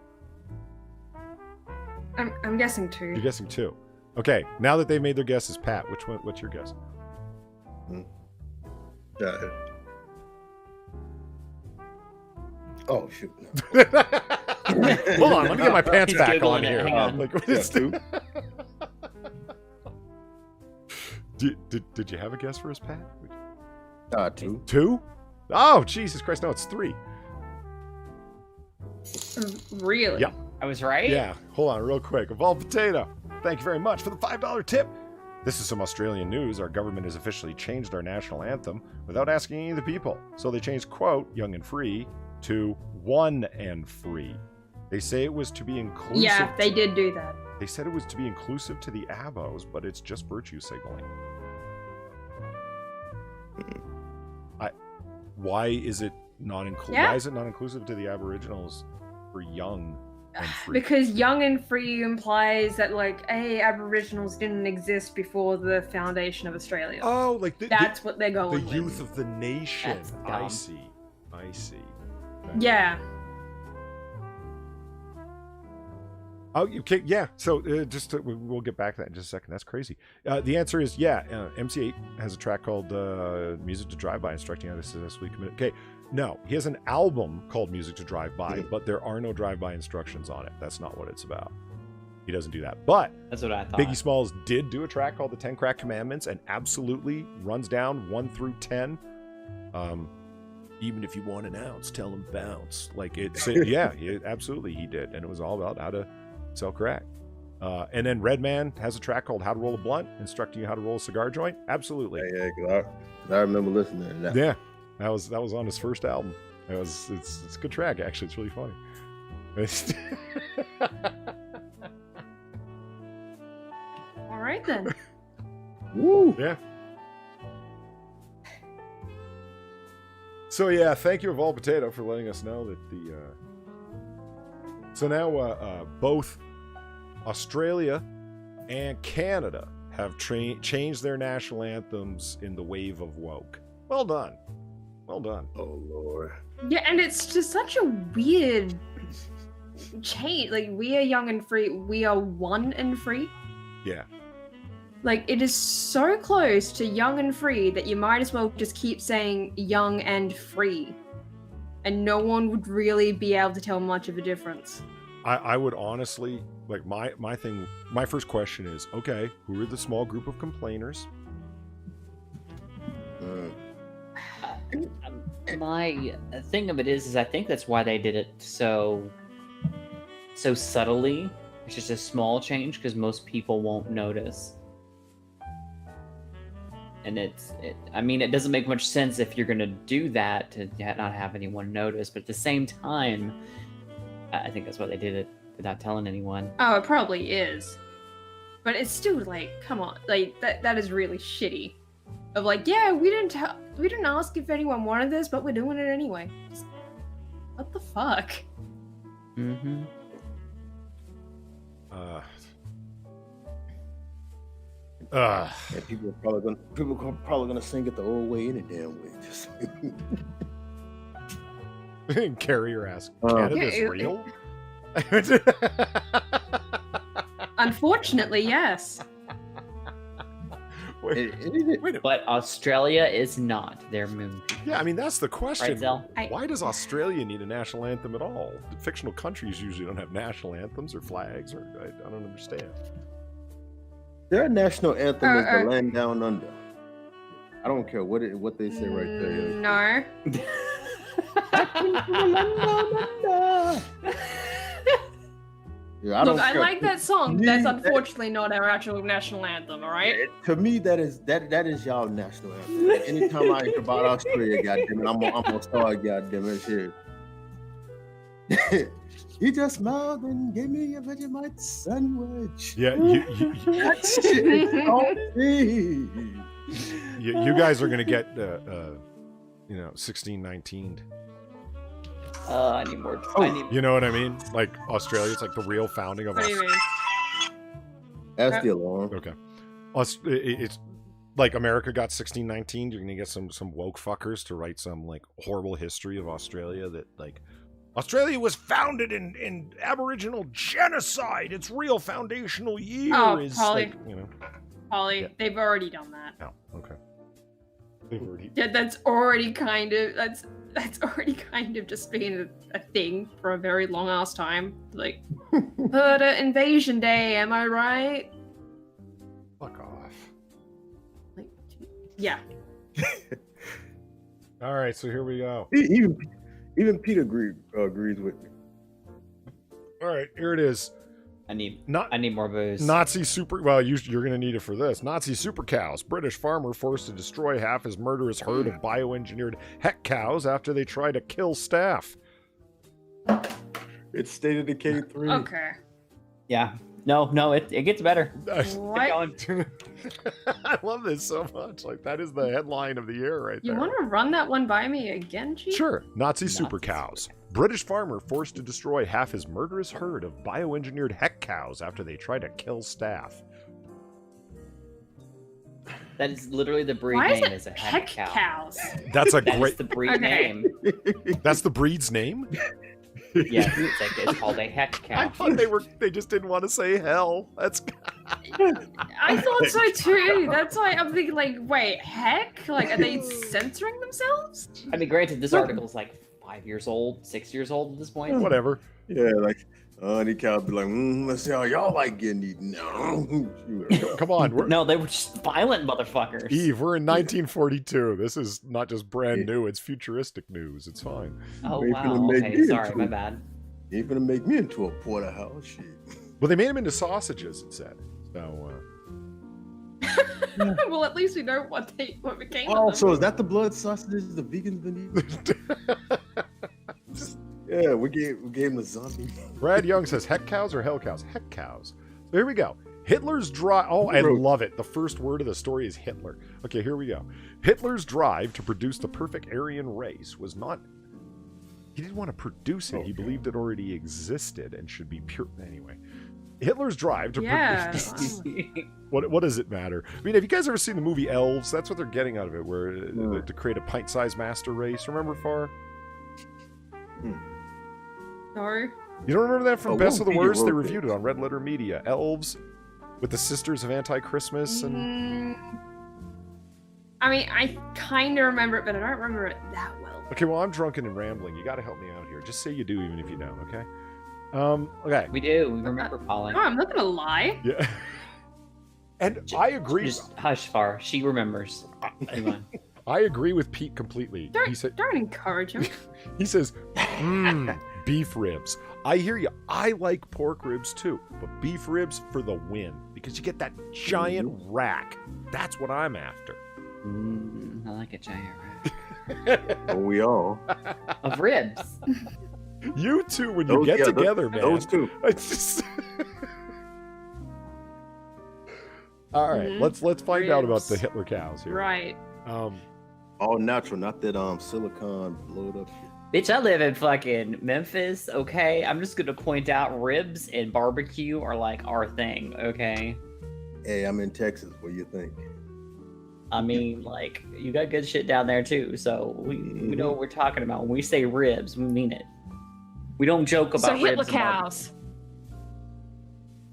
I'm guessing 2. You're guessing 2. Okay, now that they've made their guesses, Pat, which one? What's your guess? Oh shoot! Hold on, let me get my pants He's back giggling on it, here. hang on. Like, what is Yeah, did you have a guess for us, Pat? 2. 2? Oh, Jesus Christ! No, it's 3. Really? Yeah. I was right. Yeah. Hold on, real quick. Evolved Potato. Thank you very much for the $5 tip. This is some Australian news. Our government has officially changed our national anthem without asking any of the people. So they changed, quote, "Young and Free" to "One and Free." They say it was to be inclusive. Yeah, they did do that. They said it was to be inclusive to the abos, but it's just virtue signaling. Why is it not Yeah. Why is it not inclusive to the Aboriginals for young and free? Because young and free implies that, like, Aboriginals didn't exist before the foundation of Australia. Oh, like That's what they're the going youth with. of the nation. That's I dumb. see. Yeah. Oh, okay, yeah. So we'll get back to that in just a second. That's crazy. The answer is yeah. MC8 has a track called "Music to Drive By," instructing how to successfully commit. Okay, no, he has an album called "Music to Drive By," but there are no drive-by instructions on it. That's not what it's about. He doesn't do that. But That's what I thought. Biggie Smalls did do a track called "The 10 Crack Commandments" and absolutely runs down 1 through 10. Even if you want an ounce, tell him bounce. Like it's yeah, absolutely he did, and it was all about how to sell crack. And then Redman has a track called "How to Roll a Blunt," instructing you how to roll a cigar joint. Absolutely. Yeah, 'cause I remember listening to that. Yeah, that was on his first album. It's a good track actually. It's really funny. All right then. Woo! Yeah. So yeah, thank you, Evolved Potato, for letting us know that the. So now both Australia and Canada have changed their national anthems in the wave of woke. Well done. Well done. Oh Lord. Yeah, and it's just such a weird change. Like, we are young and free. We are one and free. Yeah. Like, it is so close to young and free that you might as well just keep saying young and free. And no one would really be able to tell much of a difference. I would honestly, like, my first question is, okay, who are the small group of complainers? My thing of it is I think that's why they did it so subtly. It's just a small change because most people won't notice. And it doesn't make much sense if you're gonna do that to not have anyone notice. But at the same time, I think that's why they did it without telling anyone. Oh, it probably is. But it's still like, come on, like that is really shitty. Of like, yeah, we didn't ask if anyone wanted this, but we're doing it anyway. Just, what the fuck? Mm-hmm. And people are probably gonna sing it the old way any damn way. Just Carry your ass. Canada's Yeah, real? Unfortunately, yes. Wait, it- wait a minute. But Australia is not their moon. Yeah, I mean, that's the question. Right, Zell? Why does Australia need a national anthem at all? The fictional countries usually don't have national anthems or flags, or I don't understand. their national anthem is Uh, the Land Down Under. I don't care what they say right there. No. Yeah, I Look, don't I care. like that song. Me, That's that- unfortunately not our actual national anthem, alright? To me, that is y'all national anthem. Anytime I hear about Australia, goddamn it, I'm gonna start, goddamn it, shit. He just smiled and gave me a Vegemite sandwich. Yeah, That shit on me. you guys are gonna get 1619'd. I need more. I need. You know what I mean? Like Australia, it's like the real founding of What do you Australia. mean? That's the alarm. Okay. It's like America got 1619. You're gonna get some woke fuckers to write some like horrible history of Australia that like Australia was founded in Aboriginal genocide. Its real foundational year is Polly. like, you know. Polly, Yeah. they've already done that. Oh, okay. They've already. Yeah, that's already kind of just been a thing for a very long ass time. Like, Invasion Day, am I right? Fuck off. Like, yeah. All right, so here we go. Even Pete agrees with me. All right, here it is. I need more booze. Nazi super. Well, you're going to need it for this. Nazi super cows. British farmer forced to destroy half his murderous herd of bioengineered heck cows after they tried to kill staff. It's State of Decay 3. Okay. Yeah. No, it gets better. What? Keep going. I love this so much. Like that is the headline of the year right You there. want to run that one by me again, Chief? Sure. Nazi super cows. British farmer forced to destroy half his murderous herd of bioengineered heck cows after they tried to kill staff. That is literally the breed Why name. is Is it a heck heck cow. cows? That's a That is great. the breed Okay. name. That's the breed's name. Yes, it's called a heck I cow. thought they just didn't want to say hell. That's. I thought so too. That's why I'm thinking, like, wait, heck? Like, are they censoring themselves? I mean, granted, this article is like 5 years old, 6 years old at this point. Whatever. Yeah, like, the cow be like, let's see how y'all like getting eaten. Come on. We're, No, they were just violent motherfuckers. Eve, we're in 1942. This is not just brand new, it's futuristic news. It's fine. Oh They wow. finna make Okay, me sorry, into my it. bad. You ain't gonna make me into a porterhouse. Shit. Well, they made them into sausages, it said. So, Well, at least we know what became Oh, of them. so is that the blood sausages the vegans been eating? Yeah, we gave him the zombie. Brad Young says, heck cows or hell cows? Heck cows. So here we go. Hitler's drive. Oh, I love it. The first word of the story is Hitler. Okay, here we go. Hitler's drive to produce the perfect Aryan race was not. He didn't want to produce it. He believed it already existed and should be pure. Anyway, Hitler's drive to Yeah. produce. What does it matter? I mean, have you guys ever seen the movie Elves? That's what they're getting out of it, where to create a pint-sized master race. Remember, Far? No. You don't remember that from Oh, Best of the Wikipedia Worst? They wrote reviewed it on Red Letter Media. Elves with the Sisters of Anti-Christmas and. I mean, I kind of remember it, but I don't remember it that well. Okay, well, I'm drunken and rambling. You got to help me out here. Just say you do, even if you don't. Okay. Okay. We do. We remember Polly. No, I'm not gonna lie. Yeah. And I agree. Just hush, Far. She remembers. Come on. I agree with Pete completely. Don't encourage him. He says, beef ribs. I hear you. I like pork ribs too, but beef ribs for the win because you get that giant rack. That's what I'm after. I like a giant rat. Oh, we all. Of ribs. You two, when you get together, man. Those two. It's just... All right, let's find out about the Hitler cows here. Right. All natural, not that silicone blowed up shit. Bitch, I live in fucking Memphis, okay? I'm just gonna point out ribs and barbecue are like our thing, okay? Hey, I'm in Texas. What do you think? I mean, like, you got good shit down there too, so we know what we're talking about. When we say ribs, we mean it. We don't joke about So ribs. Hitler and cows.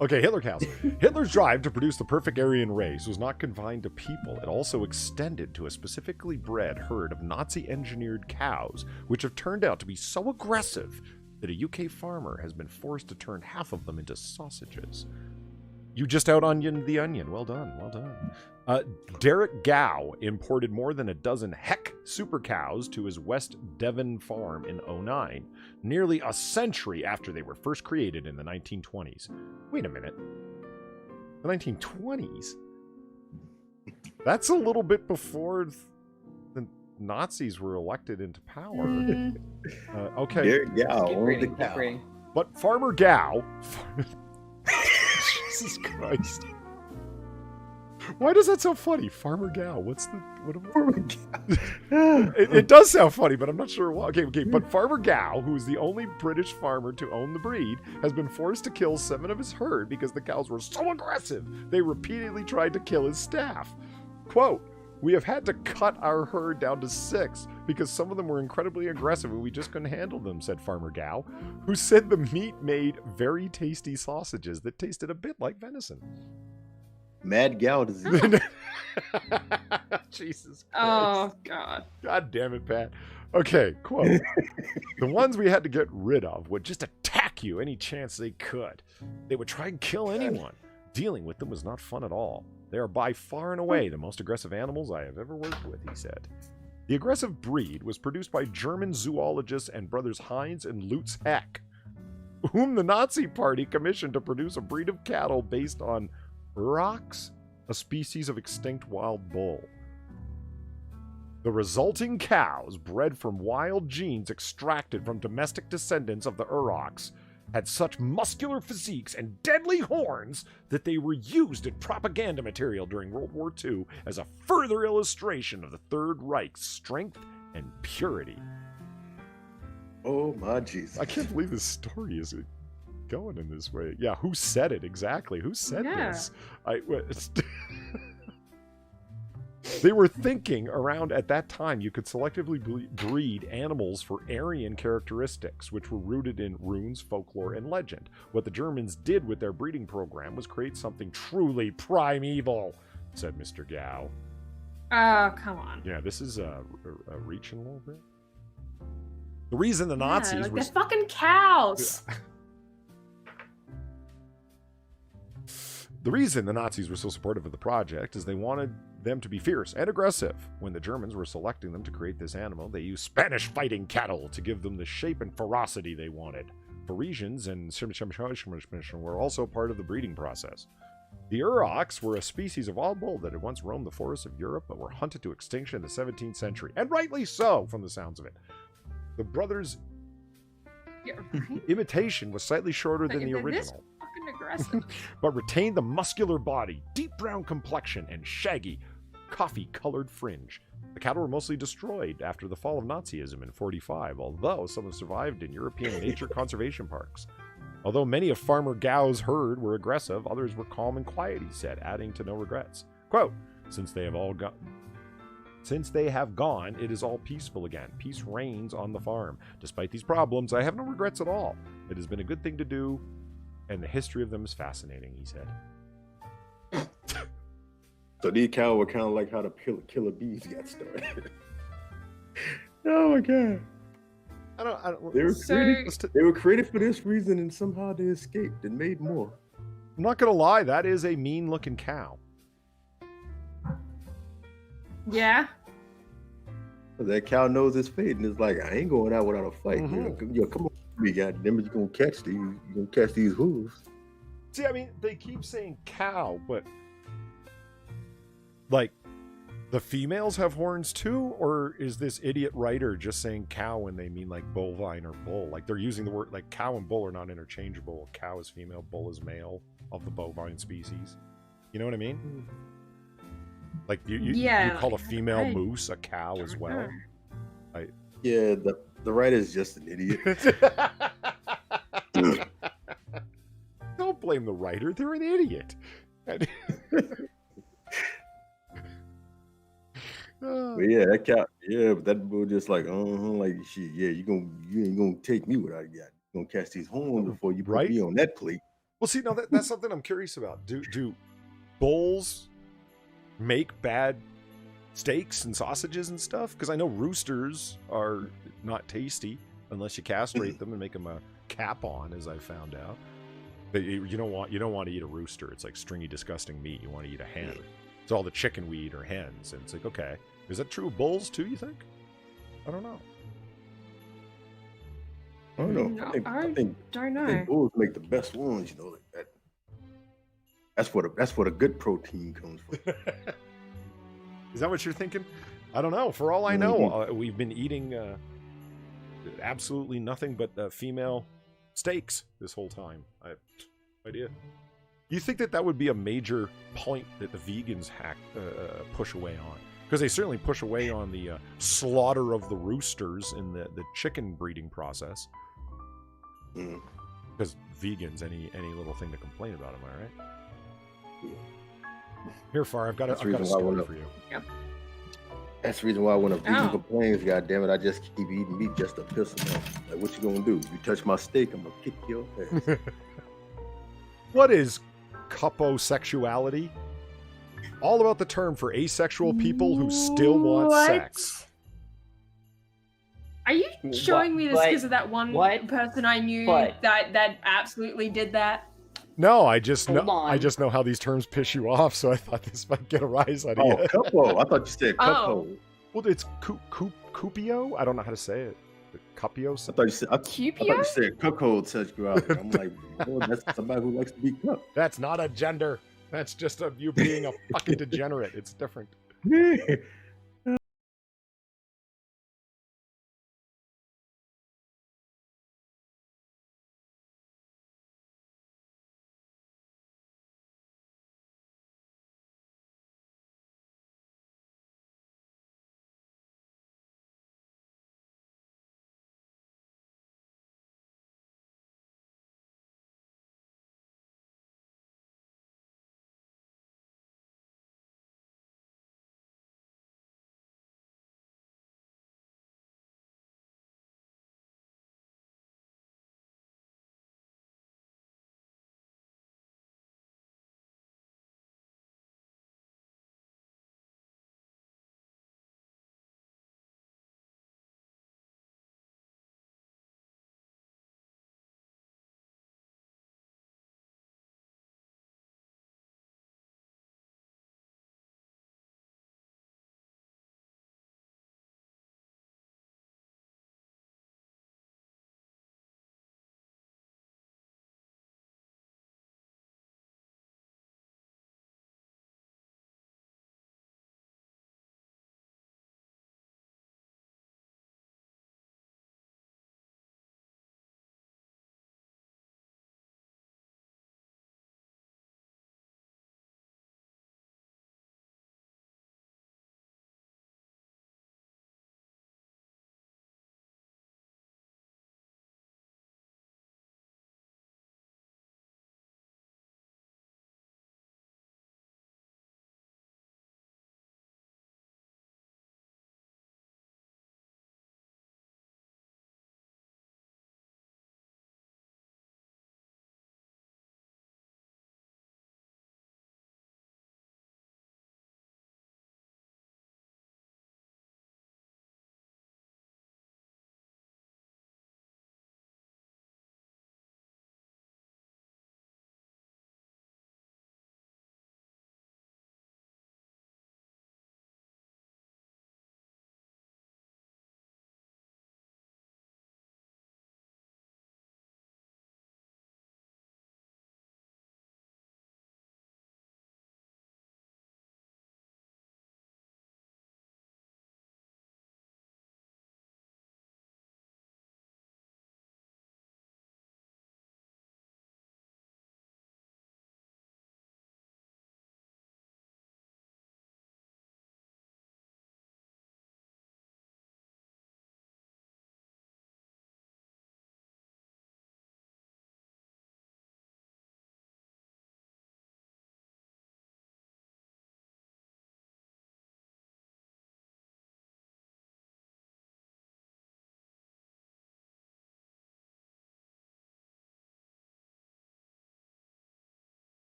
Okay, Hitler cows. Hitler's drive to produce the perfect Aryan race was not confined to people. It also extended to a specifically bred herd of Nazi-engineered cows, which have turned out to be so aggressive that a UK farmer has been forced to turn half of them into sausages. You just out-onioned the onion. Well done, well done. Derek Gow imported more than a dozen heck super cows to his West Devon farm in 2009, nearly a century after they were first created in the 1920s. Wait a minute. The 1920s? That's a little bit before Nazis were elected into power. Mm, Okay, There, yeah, Keep on reading, the keep cow. reading. but Farmer Gao. Jesus Christ. Why does that sound funny? Farmer Gao. What's the it does sound funny, but I'm not sure why. Okay. But Farmer Gao, who is the only British farmer to own the breed, has been forced to kill 7 of his herd because the cows were so aggressive. They repeatedly tried to kill his staff. Quote, "We have had to cut our herd down to 6 because some of them were incredibly aggressive and we just couldn't handle them," said Farmer Gao, who said the meat made very tasty sausages that tasted a bit like venison. Mad gal disease. Jesus Christ. oh god. God damn it, Pat. Okay, quote. "The ones we had to get rid of would just attack you any chance they could. They would try and kill anyone. Dealing with them was not fun at all. They are by far and away the most aggressive animals I have ever worked with," he said. The aggressive breed was produced by German zoologists and brothers Heinz and Lutz Heck, whom the Nazi Party commissioned to produce a breed of cattle based on Urochs, a species of extinct wild bull. The resulting cows, bred from wild genes extracted from domestic descendants of the Urochs, had such muscular physiques and deadly horns that they were used in propaganda material during World War II as a further illustration of the Third Reich's strength and purity. Oh my Jesus! I can't believe this story is going in this way. Yeah, who said it exactly? Who said this? They were thinking around at that time you could selectively breed animals for Aryan characteristics, which were rooted in runes, folklore, and legend. What the Germans did with their breeding program was create something truly primeval, said Mr. Gao. Oh, come on. Yeah, this is reaching a little bit. The reason the Nazis like were... they're fucking cows. The reason the Nazis were so supportive of the project is they wanted them to be fierce and aggressive. When the Germans were selecting them to create this animal, they used Spanish fighting cattle to give them the shape and ferocity they wanted. Parisians and were also part of the breeding process. The Urochs were a species of wild bull that had once roamed the forests of Europe but were hunted to extinction in the 17th century, and rightly so, from the sounds of it. The brothers' Yeah, right? imitation was slightly shorter than Like, the they're this original, fucking aggressive. but retained the muscular body, deep brown complexion, and shaggy, coffee-colored fringe. The cattle were mostly destroyed after the fall of Nazism in 1945, although some have survived in European nature conservation parks. Although many of Farmer Gao's herd were aggressive, others were calm and quiet, he said, adding to no regrets. Quote, Since they have gone, it is all peaceful again. Peace reigns on the farm. Despite these problems, I have no regrets at all. It has been a good thing to do, and the history of them is fascinating, he said. So these cows were kind of like how the killer bees got started. Oh my god! I don't. They were created for this reason, and somehow they escaped and made more. I'm not gonna lie, that is a mean-looking cow. Yeah. That cow knows its fate, and it's like, I ain't going out without a fight. Yo, come on, we goddamn it, you gonna catch these hooves. See, I mean, they keep saying cow, but like, the females have horns too, or is this idiot writer just saying cow when they mean like bovine or bull? Like, they're using the word, like, cow and bull are not interchangeable. Cow is female, bull is male of the bovine species. You know what I mean? Like, you call a female moose a cow as well. Yeah, the writer's just an idiot. Don't blame the writer; they're an idiot. But yeah, that cow. Yeah, but that bull just like, like shit. Yeah, you ain't gonna take me without you. You gonna catch these horns before you put me on that plate. Well, see, now that's something I'm curious about. Do bulls make bad steaks and sausages and stuff? Because I know roosters are not tasty unless you castrate them and make them a capon, as I found out. But you don't want to eat a rooster. It's like stringy, disgusting meat. You want to eat a hen. It's all the chicken we eat are hens, and it's like, okay, is that true of bulls too? You think? I don't know. I don't know. No, I think bulls make the best ones. You know, like that. That's what a good protein comes from. Is that what you're thinking? I don't know. For all I know, we've been eating absolutely nothing but female steaks this whole time. I have no idea. You think that would be a major point that the vegans push away on? Because they certainly push away on the slaughter of the roosters in the chicken breeding process. Because vegans, any little thing to complain about, am I right? Here, Far, I've got a story for you. Yep. That's the reason why when a vegan complains, goddammit, I just keep eating meat just to piss them off. Like, what you gonna do? You touch my steak, I'm gonna kick your ass. What is cuposexuality? All about the term for asexual people who still want sex. Are you showing me this because of that one person I knew that absolutely did that? No, I just know how these terms piss you off, so I thought this might get a rise out of you. Oh, cupo. I thought you said cupo. Well, it's cupio. I don't know how to say it. Cupios. I thought you said cuckold sexuality. I'm like, oh, that's somebody who likes to be cupped. That's not a gender. That's just you being a fucking degenerate. It's different.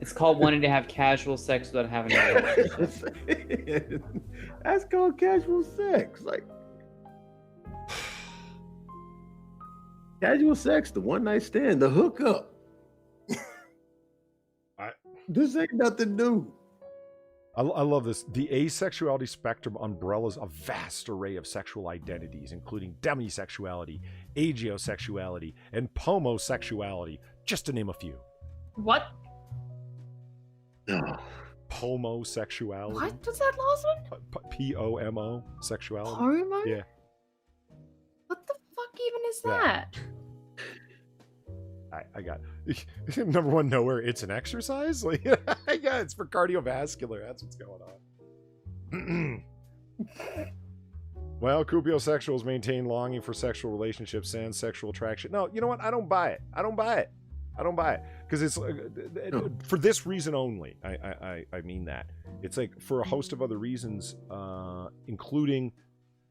It's called wanting to have casual sex without having a relationship. That's called casual sex. Like casual sex, the one night stand, the hookup. This ain't nothing new. I love this. The asexuality spectrum umbrellas a vast array of sexual identities, including demisexuality, agiosexuality, and pomosexuality, just to name a few. What? Pomosexuality. What was that last one? P-O-M-O sexuality. Homo? Yeah. What the fuck even is that? I got number one nowhere. It's an exercise. Like, yeah, it's for cardiovascular. That's what's going on. Well, cupiosexuals maintain longing for sexual relationships and sexual attraction. No, you know what? I don't buy it. I don't buy it because it's for this reason only. I mean that it's like for a host of other reasons, including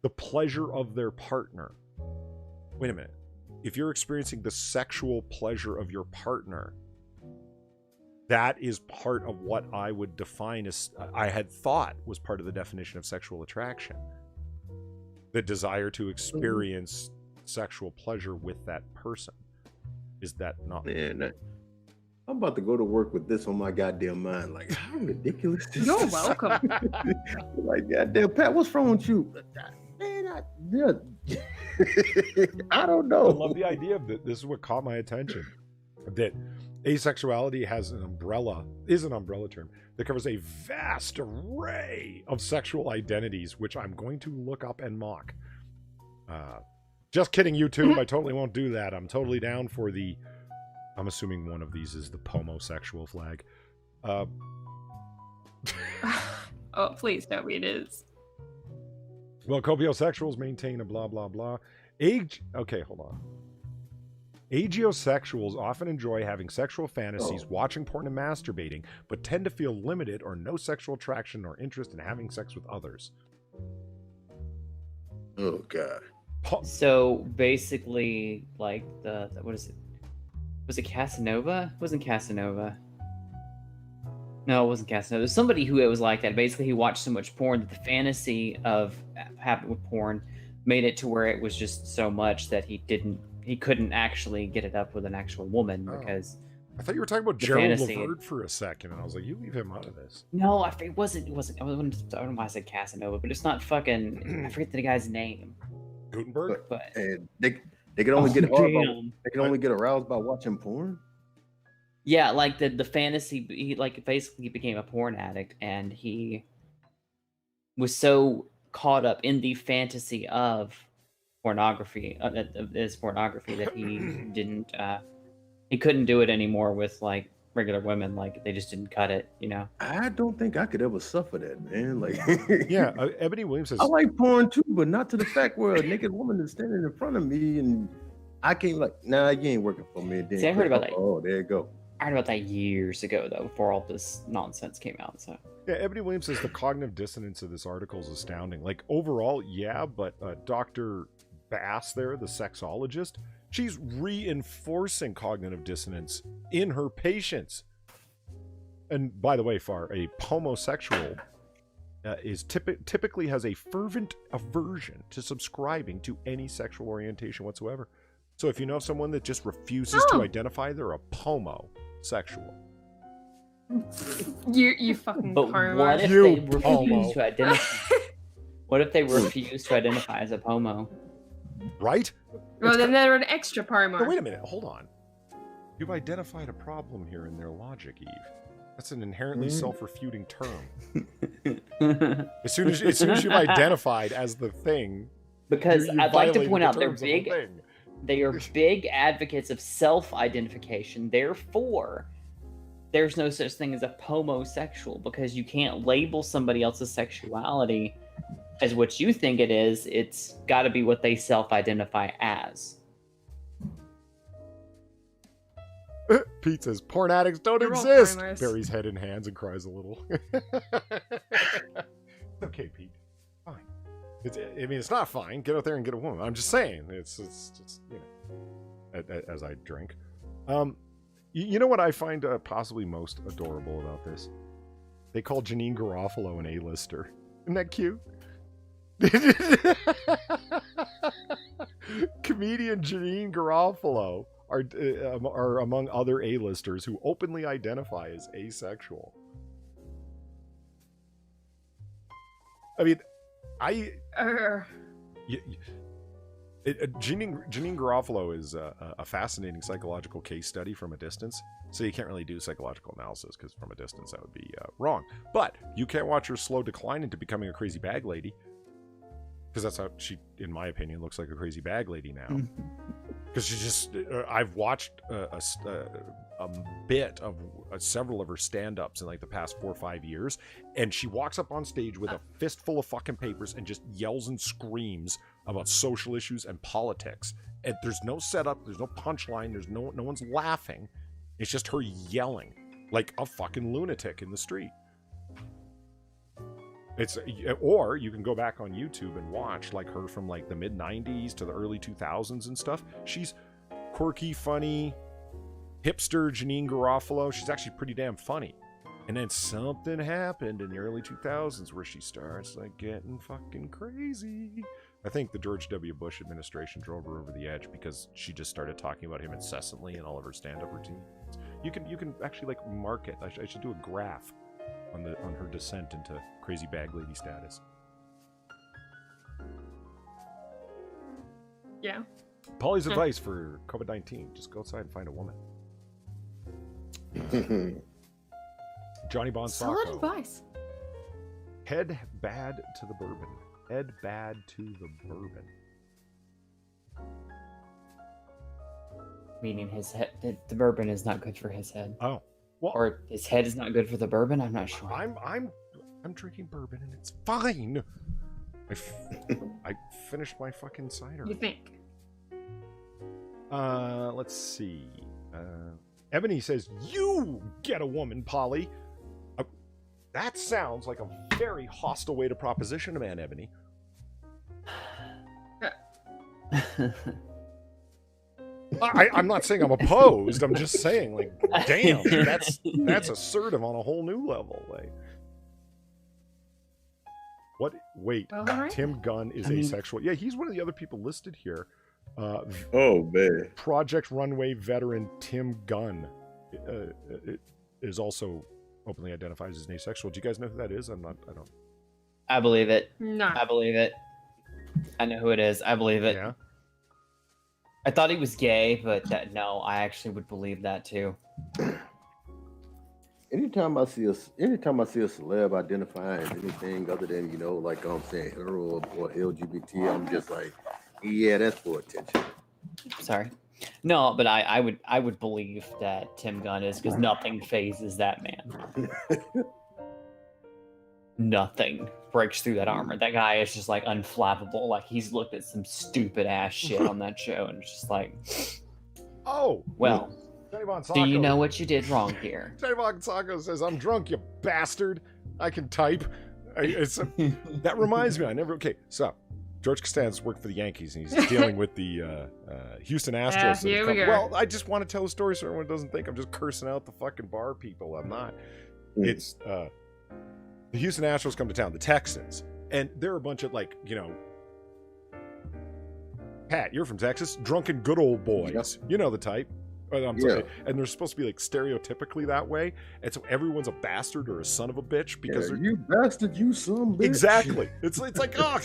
the pleasure of their partner. Wait a minute. If you're experiencing the sexual pleasure of your partner, that is part of what I would define as, I had thought was part of the definition of sexual attraction. The desire to experience sexual pleasure with that person. Is that not? Man, I'm about to go to work with this on my goddamn mind. Like, how ridiculous this You're is. welcome. Like, goddamn, Pat, what's wrong with you? Man, I don't know. I love the idea of that. This is what caught my attention. That asexuality is an umbrella term that covers a vast array of sexual identities, which I'm going to look up and mock. Just kidding, YouTube. I totally won't do that. I'm totally down for the... I'm assuming one of these is the pomosexual flag. Oh, please tell me it is. Well, copiosexuals maintain a blah, blah, blah. Okay, hold on. Agiosexuals often enjoy having sexual fantasies, watching porn and masturbating, but tend to feel limited or no sexual attraction or interest in having sex with others. Oh, God. So basically, like the what is it? Was it Casanova? It wasn't Casanova. No, it wasn't Casanova. There's somebody who it was like that. Basically, he watched so much porn that the fantasy of having with porn made it to where it was just so much that he couldn't actually get it up with an actual woman because. I thought you were talking about Gerald Levert for a second, and I was like, you leave him out of this. No, it wasn't. I don't know why I said Casanova, but it's not fucking. I forget the guy's name. Gutenberg. But they can only get hard they can only get aroused by watching porn. Yeah, like the fantasy. He basically became a porn addict, and he was so caught up in the fantasy of pornography, of this pornography, that he didn't. He couldn't do it anymore with like regular women. Like they just didn't cut it, you know. I don't think I could ever suffer that, man. Like, yeah, Ebony Williams says I like porn too, but not to the fact where a naked woman is standing in front of me and I can't like, nah, you ain't working for me. See, I heard about that. Oh, there you go. I heard about that years ago, though, before all this nonsense came out. So yeah, Ebony Williams says the cognitive dissonance of this article is astounding. Like overall, yeah, but Dr. Bass there, the sexologist, she's reinforcing cognitive dissonance in her patients. And by the way, Far, a pomosexual is typically has a fervent aversion to subscribing to any sexual orientation whatsoever. So if you know someone that just refuses to identify, they're a pomosexual. You fucking but homo. what if they refuse to identify? What if they refuse to identify as a pomo? Right? Well, then they're an extra pomo. Oh, wait a minute. Hold on. You've identified a problem here in their logic, Eve. That's an inherently self-refuting term. As soon as you've identified as the thing, because you're I'd like to point out they are big advocates of self-identification. Therefore, there's no such thing as a pomosexual because you can't label somebody else's sexuality as what you think it is. It's got to be what they self-identify as. Pete says, porn addicts don't exist. Buries head in hands and cries a little. Okay, Pete. Fine. It's not fine. Get out there and get a woman. I'm just saying. It's you know, as I drink. You know what I find possibly most adorable about this? They call Janine Garofalo an A-lister. Isn't that cute? Comedian Janine Garofalo are among other A-listers who openly identify as asexual. I mean, Janine Garofalo is a fascinating psychological case study from a distance. So you can't really do psychological analysis because from a distance that would be wrong. But you can't watch her slow decline into becoming a crazy bag lady. Because that's how she, in my opinion, looks like a crazy bag lady now. Because she just, I've watched a bit of several of her stand-ups in like the past 4 or 5 years, and she walks up on stage with a fistful of fucking papers and just yells and screams about social issues and politics. And there's no setup, there's no punchline, there's no one's laughing. It's just her yelling like a fucking lunatic in the street. Or you can go back on YouTube and watch like her from like the mid 90s to the early 2000s and stuff. She's quirky, funny, hipster Janine Garofalo. She's actually pretty damn funny. And then something happened in the early 2000s where she starts like getting fucking crazy. I think the George W. Bush administration drove her over the edge because she just started talking about him incessantly in all of her stand-up routines. You can actually like mark it. I should do a graph on her descent into crazy bag lady status. Yeah. Polly's advice for COVID-19: just go outside and find a woman. Johnny Bonsacco. Solid advice. Head bad to the bourbon. Head bad to the bourbon. Meaning his head, the bourbon is not good for his head. Oh. Well, or his head is not good for the bourbon. I'm not sure. I'm drinking bourbon and it's fine. I finished my fucking cider. You think? Let's see. Ebony says, "You get a woman, Polly." That sounds like a very hostile way to proposition a man, Ebony. I'm not saying I'm opposed. I'm just saying, like, damn, that's assertive on a whole new level. Like, what? Wait, right. Tim Gunn is asexual. Yeah, he's one of the other people listed here. Oh man, Project Runway veteran Tim Gunn is also openly identifies as asexual. Do you guys know who that is? I don't. I believe it. No. I believe it. I know who it is. I believe it. Yeah. I thought he was gay, but no, I actually would believe that too. Anytime I see a celeb identifying as anything other than, like I'm saying hetero or LGBT, I'm just like, yeah, that's for attention. Sorry. No, but I would believe that Tim Gunn is, because nothing phases that man. Nothing breaks through that armor. That guy is just like unflappable. Like he's looked at some stupid ass shit on that show and it's just like, oh, well, do you know what you did wrong here? Johnny Bonsacco says, "I'm drunk, you bastard. I can type." That reminds me. Okay, so George Costanza worked for the Yankees and he's dealing with the Houston Astros. Here we go. Well, I just want to tell a story so everyone doesn't think I'm just cursing out the fucking bar people. I'm not. It's the Houston Astros come to town, the Texans, and they're a bunch of like, Pat, you're from Texas, drunken good old boys. Yep. You know the type. I'm sorry. And they're supposed to be like stereotypically that way, and so everyone's a bastard or a son of a bitch because they're you bastard, you son of a bitch. Exactly. It's like, oh,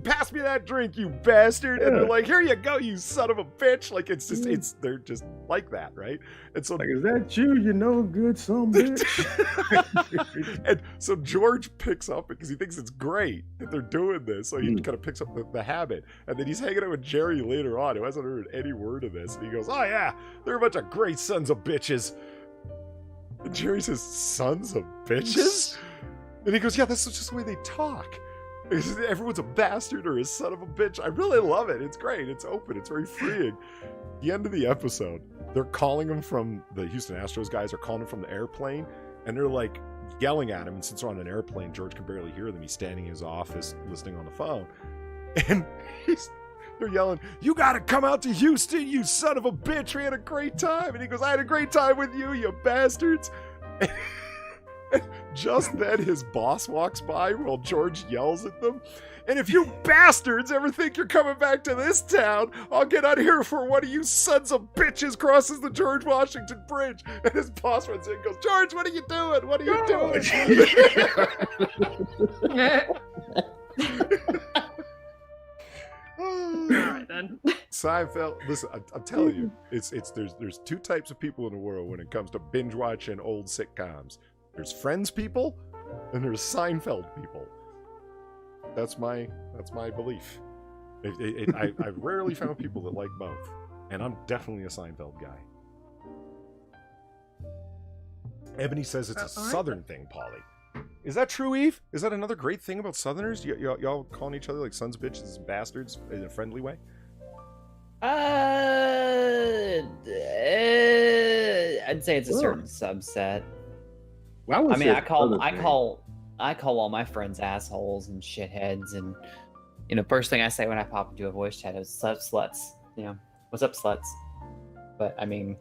pass me that drink, you bastard, and they're like, here you go, you son of a bitch. Like they're just like that, right? And so, like, is that you? Good son of a bitch. And so George picks up because he thinks it's great that they're doing this, so he kind of picks up the habit, and then he's hanging out with Jerry later on, who hasn't heard any word of this, and he goes, "Oh yeah, they're a bunch of great sons of bitches." And Jerry says, "Sons of bitches?" And he goes, "Yeah, that's just the way they talk. Everyone's a bastard or a son of a bitch." I really love it. It's great. It's open. It's very freeing. The end of the episode, they're calling him from the Houston Astros guys are calling him from the airplane, and they're like yelling at him. And since they're on an airplane, George can barely hear them. He's standing in his office listening on the phone, and they're yelling, "You gotta come out to Houston, you son of a bitch. We had a great time." And he goes, "I had a great time with you, you bastards." Just then his boss walks by while George yells at them. And if you bastards ever think you're coming back to this town, I'll get out of here before one of you sons of bitches crosses the George Washington Bridge. And his boss runs in and goes, George, what are you doing? What are you doing? All right then. Seinfeld, listen, I'm telling you, there's two types of people in the world when it comes to binge watching old sitcoms. There's Friends people, and there's Seinfeld people. That's my belief. I've rarely found people that like both, and I'm definitely a Seinfeld guy. Ebony says it's a Southern thing, Polly. Is that true, Eve? Is that another great thing about Southerners? Y'all calling each other like sons of bitches and bastards in a friendly way? I'd say it's a certain subset. Well, I mean, I call all my friends assholes and shitheads, and first thing I say when I pop into a voice chat is "What's up, sluts?" What's up, sluts? But I mean,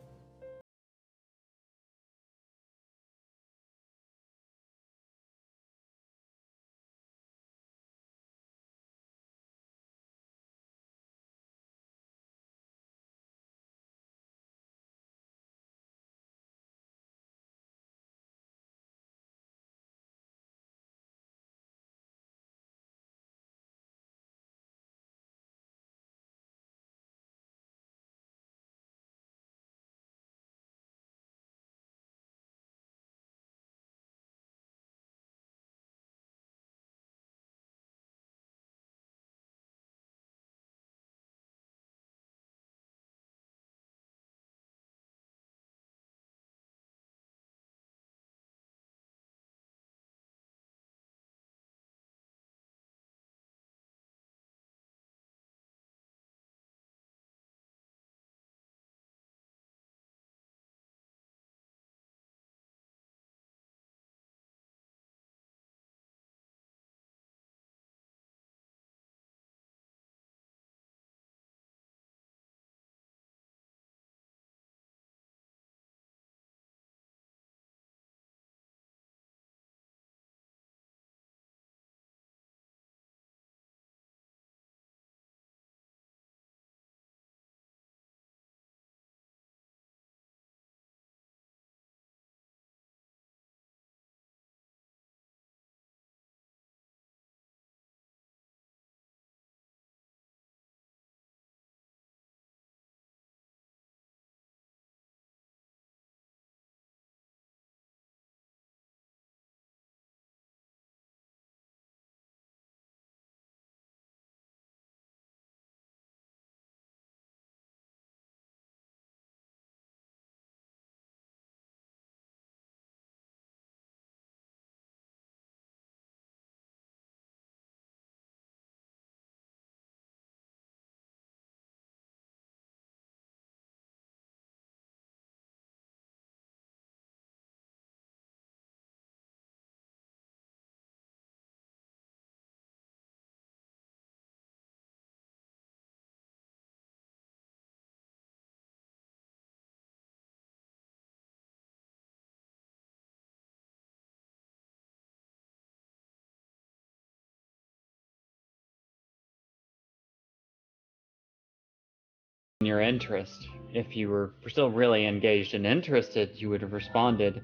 your interest. If you were still really engaged and interested, you would have responded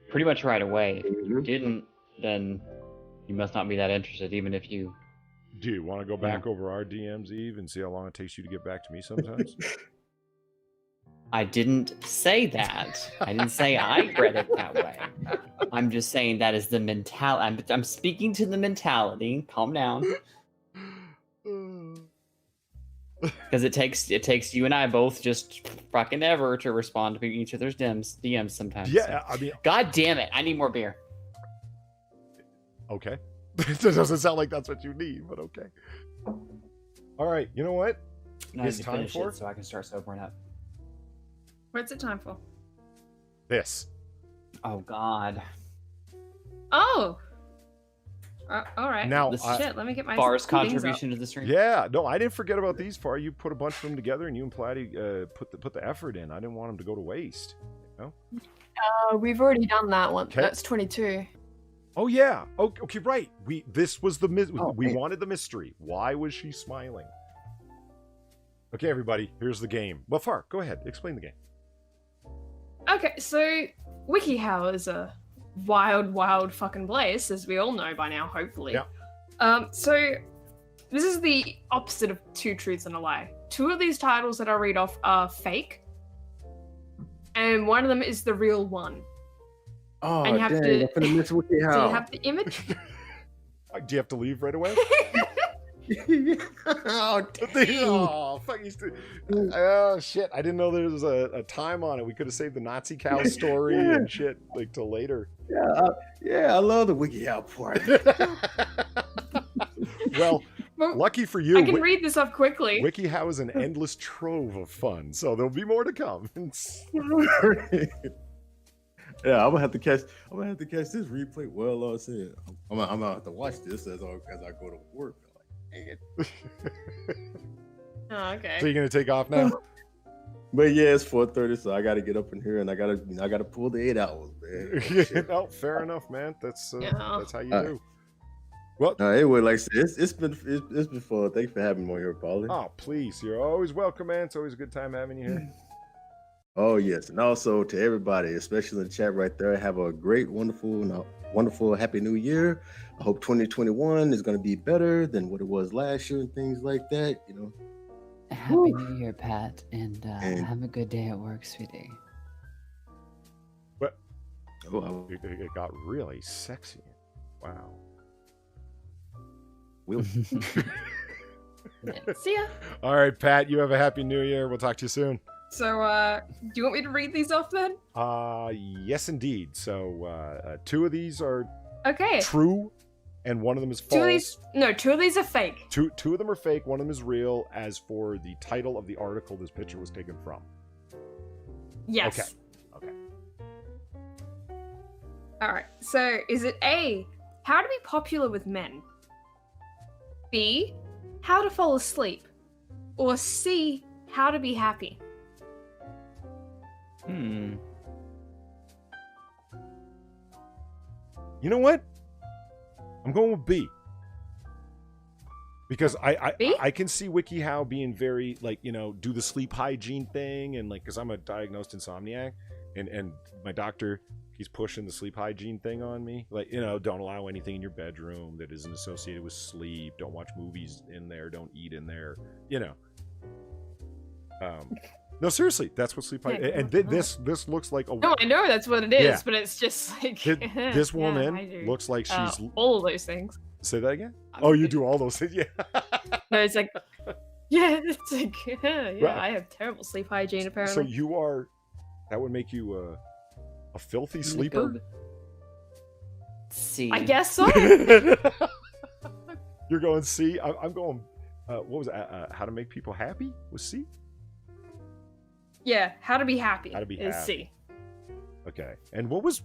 pretty much right away. If you didn't, then you must not be that interested, even if you... Do you want to go back over our DMs, Eve, and see how long it takes you to get back to me sometimes? I didn't say that. I didn't say I read it that way. I'm just saying that is the mentality. I'm speaking to the mentality. Calm down. Because it takes you and I both just fucking ever to respond to each other's DMs sometimes. Yeah, so. I mean... God damn it, I need more beer. Okay. It doesn't sound like that's what you need, but okay. All right, you know what? It's time for? So I can start sobering up. What's it time for? This. Oh, God. Oh! All right. Now, shit, let me get my Far's things contribution up. to the stream. Yeah, no, I didn't forget about these, Far. You put a bunch of them together, and you and Platty put the effort in. I didn't want them to go to waste. No? We've already done that one. 'Kay. That's 22. Oh yeah. Oh, okay, right. This was the we man. wanted the mystery. Why was she smiling? Okay, everybody, here's the game. Well, Far, go ahead. Explain the game. Okay, so WikiHow is a wild, wild fucking place, as we all know by now, hopefully. Yeah. So this is the opposite of Two Truths and a Lie. Two of these titles that I'll read off are fake, and one of them is the real one. Oh, And you have dang, to- I'm finna miss what they So you have. have the image. Do you have to leave right away? Oh, dang. Oh, fuck you. Oh, shit. I didn't know there was a time on it. We could have saved the Nazi cow story and shit like till later. Yeah, I love the WikiHow part. Well, Well, lucky for you, I can read this off quickly. WikiHow is an endless trove of fun, so there'll be more to come. Yeah, I'm gonna have to catch this replay. Well, said I'm gonna have to watch this as I go to work. I'm like, dang it. Oh, okay. So you're gonna take off now? But yeah, it's 4:30, so I gotta get up in here and I gotta pull the 8 hours, man. No, fair enough, man. That's how you All do. Well, anyway, like I said, it's been fun. Thanks for having me on here, Paulie. oh please, you're always welcome, man. It's always a good time having you here. Oh yes, and also to everybody, especially in the chat right there, have a great, wonderful, happy New Year. I hope 2021 is going to be better than what it was last year and things like that. You know. Happy New Year, Pat, and have a good day at work, sweetie. Oh, It got really sexy. Wow. will. Yeah. See ya. All right, Pat, you have a happy New Year. We'll talk to you soon. So, do you want me to read these off then? Yes, indeed. So, two of these are Okay. true, and one of them is false. Two of these are fake. Two of them are fake. One of them is real. As for the title of the article this picture was taken from. Yes. Okay. All right. So, is it A, how to be popular with men? B, how to fall asleep? Or C, how to be happy? Hmm. You know what? I'm going with B. Because B? I can see WikiHow being very, like, you know, do the sleep hygiene thing, and like, because I'm a diagnosed insomniac, and my doctor, he's pushing the sleep hygiene thing on me. Like, you know, don't allow anything in your bedroom that isn't associated with sleep. Don't watch movies in there. Don't eat in there. You know. No, seriously, that's what sleep hygiene. And this looks like a. No, I know that's what it is, Yeah. but it's just like This yeah, I woman do. looks like she's. all of those things. Say that again. Oh, you do all those things. Yeah. No, it's like yeah, it's like yeah, Right. I have terrible sleep hygiene So apparently. you are. That would make you a filthy sleeper. C. I guess so. You're going C. I'm going. What was it? How to make people happy was C. Yeah, how to be happy. How to be is happy. C. Okay. And what was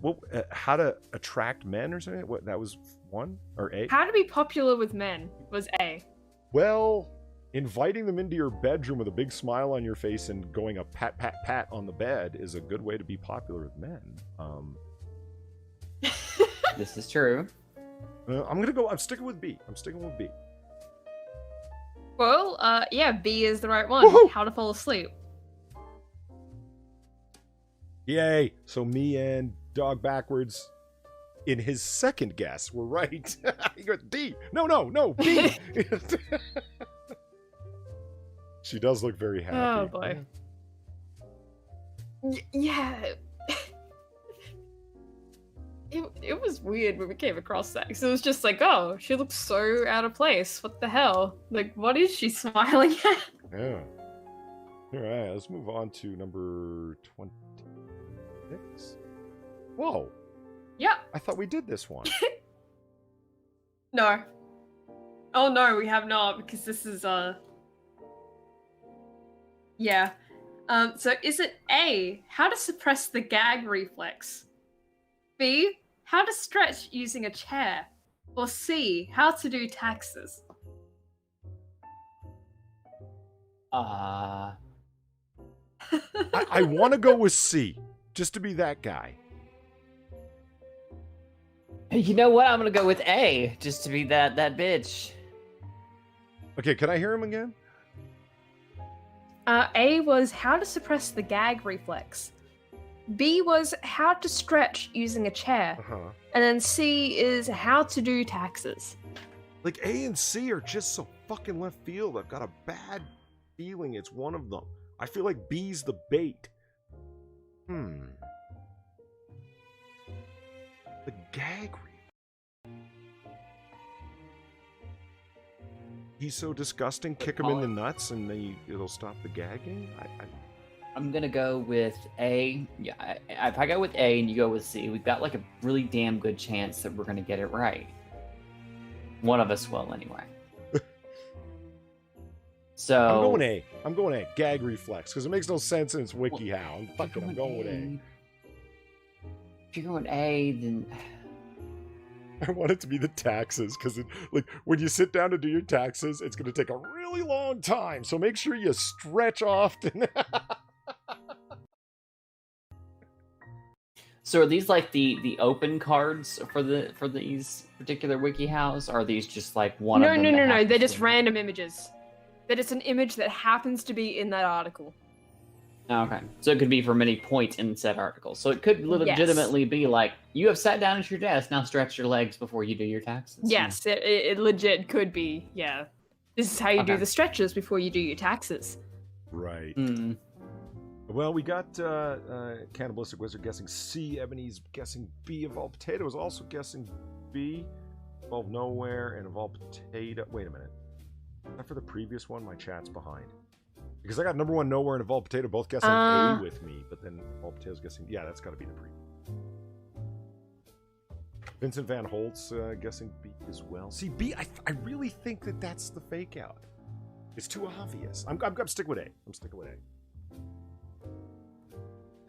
how to attract men or something? What that was one or A? How to be popular with men was A. Well, inviting them into your bedroom with a big smile on your face and going a pat pat pat on the bed is a good way to be popular with men. This is true. I'm sticking with B. Well, yeah, B is the right one. Woohoo! How to fall asleep. Yay! So me and Dog Backwards, in his second guess, were right. He goes D. No, B. She does look very happy. Oh boy. Yeah. It was weird when we came across that because it was just like, oh, she looks so out of place. What the hell? Like, what is she smiling at? Yeah. All right, let's move on to number 26. Whoa, Yeah. I thought we did this one. No. Oh no, we have not because this is yeah. So is it A, how to suppress the gag reflex? B, how to stretch using a chair? Or C, how to do taxes? I want to go with C. just to be that guy. You know what? I'm gonna go with A, just to be that bitch. Okay, can I hear him again? A was how to suppress the gag reflex. B was how to stretch using a chair. And then C is how to do taxes. Like, A and C are just so fucking left field. I've got a bad feeling it's one of them. I feel like B's the bait. The gag reflex. He's so disgusting, kick him in the nuts and then it'll stop the gagging? I'm gonna go with A. Yeah, if I go with A and you go with C, we've got like a really damn good chance that we're gonna get it right. One of us will, anyway. So I'm going A. Gag reflex, because it makes no sense and it's WikiHow. I'm going with A. If you're going A, then I want it to be the taxes, because like when you sit down to do your taxes, it's going to take a really long time. So make sure you stretch often. So are these like the open cards for these particular WikiHows? Or are these just like one of them? No. They're just random images. That it's an image that happens to be in that article. Okay. So it could be from any point in said article. So it could legitimately be like, you have sat down at your desk, now stretch your legs before you do your taxes. Yes, it legit could be, yeah. This is how you do the stretches before you do your taxes. Right. Well, we got Cannibalistic Wizard guessing C, Ebony's guessing B, Evolved Potato is also guessing B, Evolved Nowhere, and Evolved Potato. Wait a minute. For the previous one, my chat's behind. Because I got number 1 Nowhere and Evolved Potato both guessing A with me, but then Evolved Potato's guessing... Yeah, that's got to be the previous. Vincent Van Holt's guessing B as well. See, B, I really think that that's the fake out. It's too obvious. I'm sticking with A. I'm sticking with A.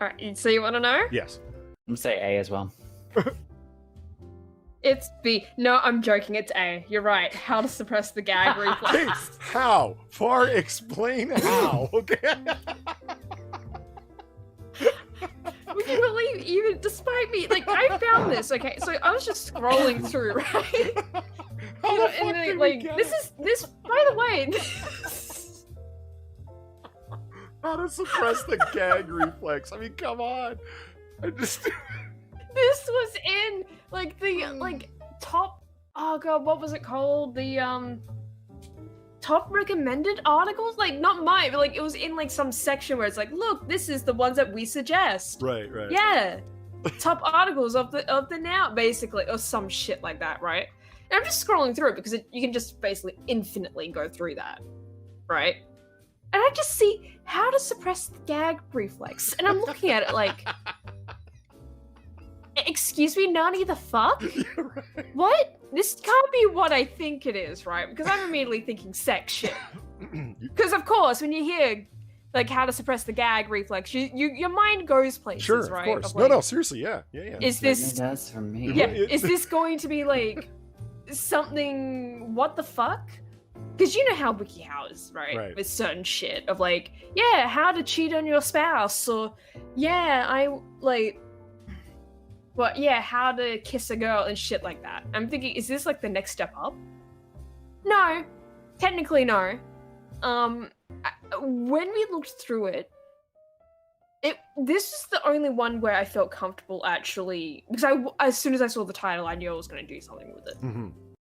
Alright, so you want to know? Yes. I'm going to say A as well. It's B. No, I'm joking. It's A. You're right. How to suppress the gag reflex. How? Far explain how. Okay. Would you believe, even despite me, like, I found this, okay? So I was just scrolling through, right? How the fuck did we get this, by the way, how to suppress the gag reflex. I mean, come on. this was in, like, the, top, oh god, what was it called? The, top recommended articles? Like, not mine, but, like, it was in, like, some section where it's like, look, this is the ones that we suggest. Right. Yeah. Top articles of the now, basically, or some shit like that, right? And I'm just scrolling through it because you can just basically infinitely go through that, right? And I just see how to suppress the gag reflex, and I'm looking at it like, excuse me, Nani the fuck? Right. What? This can't be what I think it is, right? Because I'm immediately thinking sex shit. Because of course, when you hear like how to suppress the gag reflex, your mind goes places, Sure, right? of course. Of, like, No, seriously, yeah. Is this? That's for me. Yeah. Is this going to be like something? What the fuck? Because you know how WikiHow is, right? With certain shit of like, yeah, how to cheat on your spouse, or yeah, how to kiss a girl and shit like that. I'm thinking, is this like the next step up? No, technically no. When we looked through it, this is the only one where I felt comfortable actually, because as soon as I saw the title, I knew I was going to do something with it. Mm-hmm.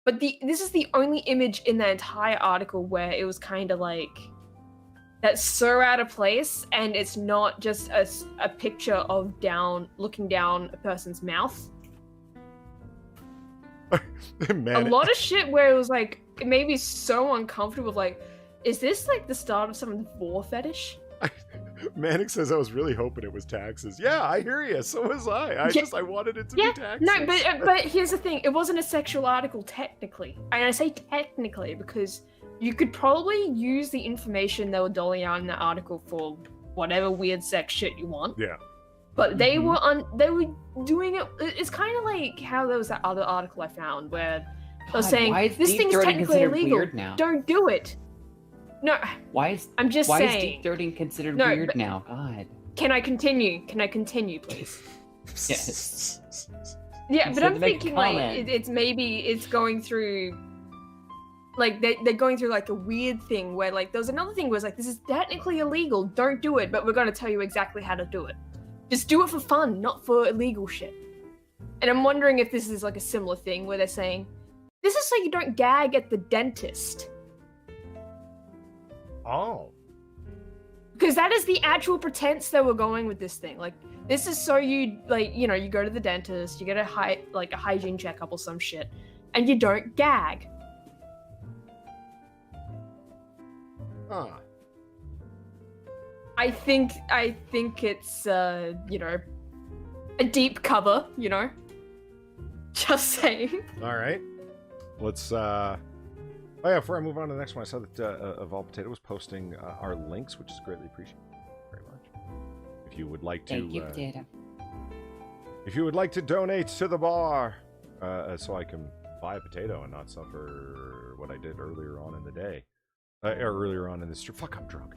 But this is the only image in the entire article where it was kind of like, that's so out of place, and it's not just a picture of looking down a person's mouth. Man. A lot of shit where it was like, it made me so uncomfortable, like, is this like the start of someone's vor fetish? Manic says I was really hoping it was taxes. Yeah, I hear you. So was I. I wanted it to be taxes. No, but here's the thing. It wasn't a sexual article technically. And I say technically because you could probably use the information they were doling out in the article for whatever weird sex shit you want. Yeah. But they were doing it. It's kind of like how there was that other article I found where they were saying this thing's technically illegal. Don't do it. No. I'm just saying. Why is deep throating considered weird now? God. Can I continue? Can I continue, please? Yes. Yeah, You but said I'm to make a thinking like comment. it's going through, like they're going through like a weird thing where like there was another thing where it's like, this is technically illegal, don't do it, but we're gonna tell you exactly how to do it. Just do it for fun, not for illegal shit. And I'm wondering if this is like a similar thing where they're saying, this is so you don't gag at the dentist. Oh. Because that is the actual pretense that we're going with this thing. Like, this is so you, like, you know, you go to the dentist, you get a hygiene checkup or some shit, and you don't gag. Huh. I think it's, you know, a deep cover, you know? Just saying. All right. Let's, oh yeah, before I move on to the next one, I saw that Evolved Potato was posting our links, which is greatly appreciated very much. If you would like to, Thank you, Potato. if you would like to donate to the bar, so I can buy a potato and not suffer what I did earlier on in the day, or earlier on in this stream. Fuck, I'm drunk.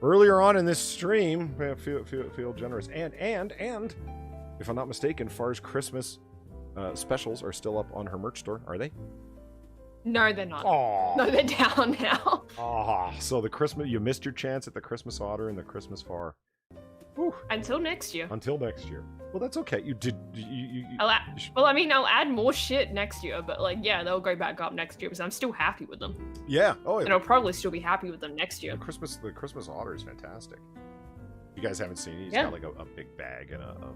Earlier on in this stream, feel generous, and if I'm not mistaken, Far's Christmas specials are still up on her merch store. Are they? No, they're not. Aww. No, they're down now. Ah, so the Christmas, you missed your chance at the Christmas Otter and the Christmas Far. Whew. Until next year. Until next year. Well, that's okay. You did. Well, I mean, I'll add more shit next year, but like, yeah, they'll go back up next year because I'm still happy with them, Yeah. Oh, yeah. and I'll probably still be happy with them next year. The Christmas Otter is fantastic. You guys haven't seen it? He's Yeah. got like a big bag and of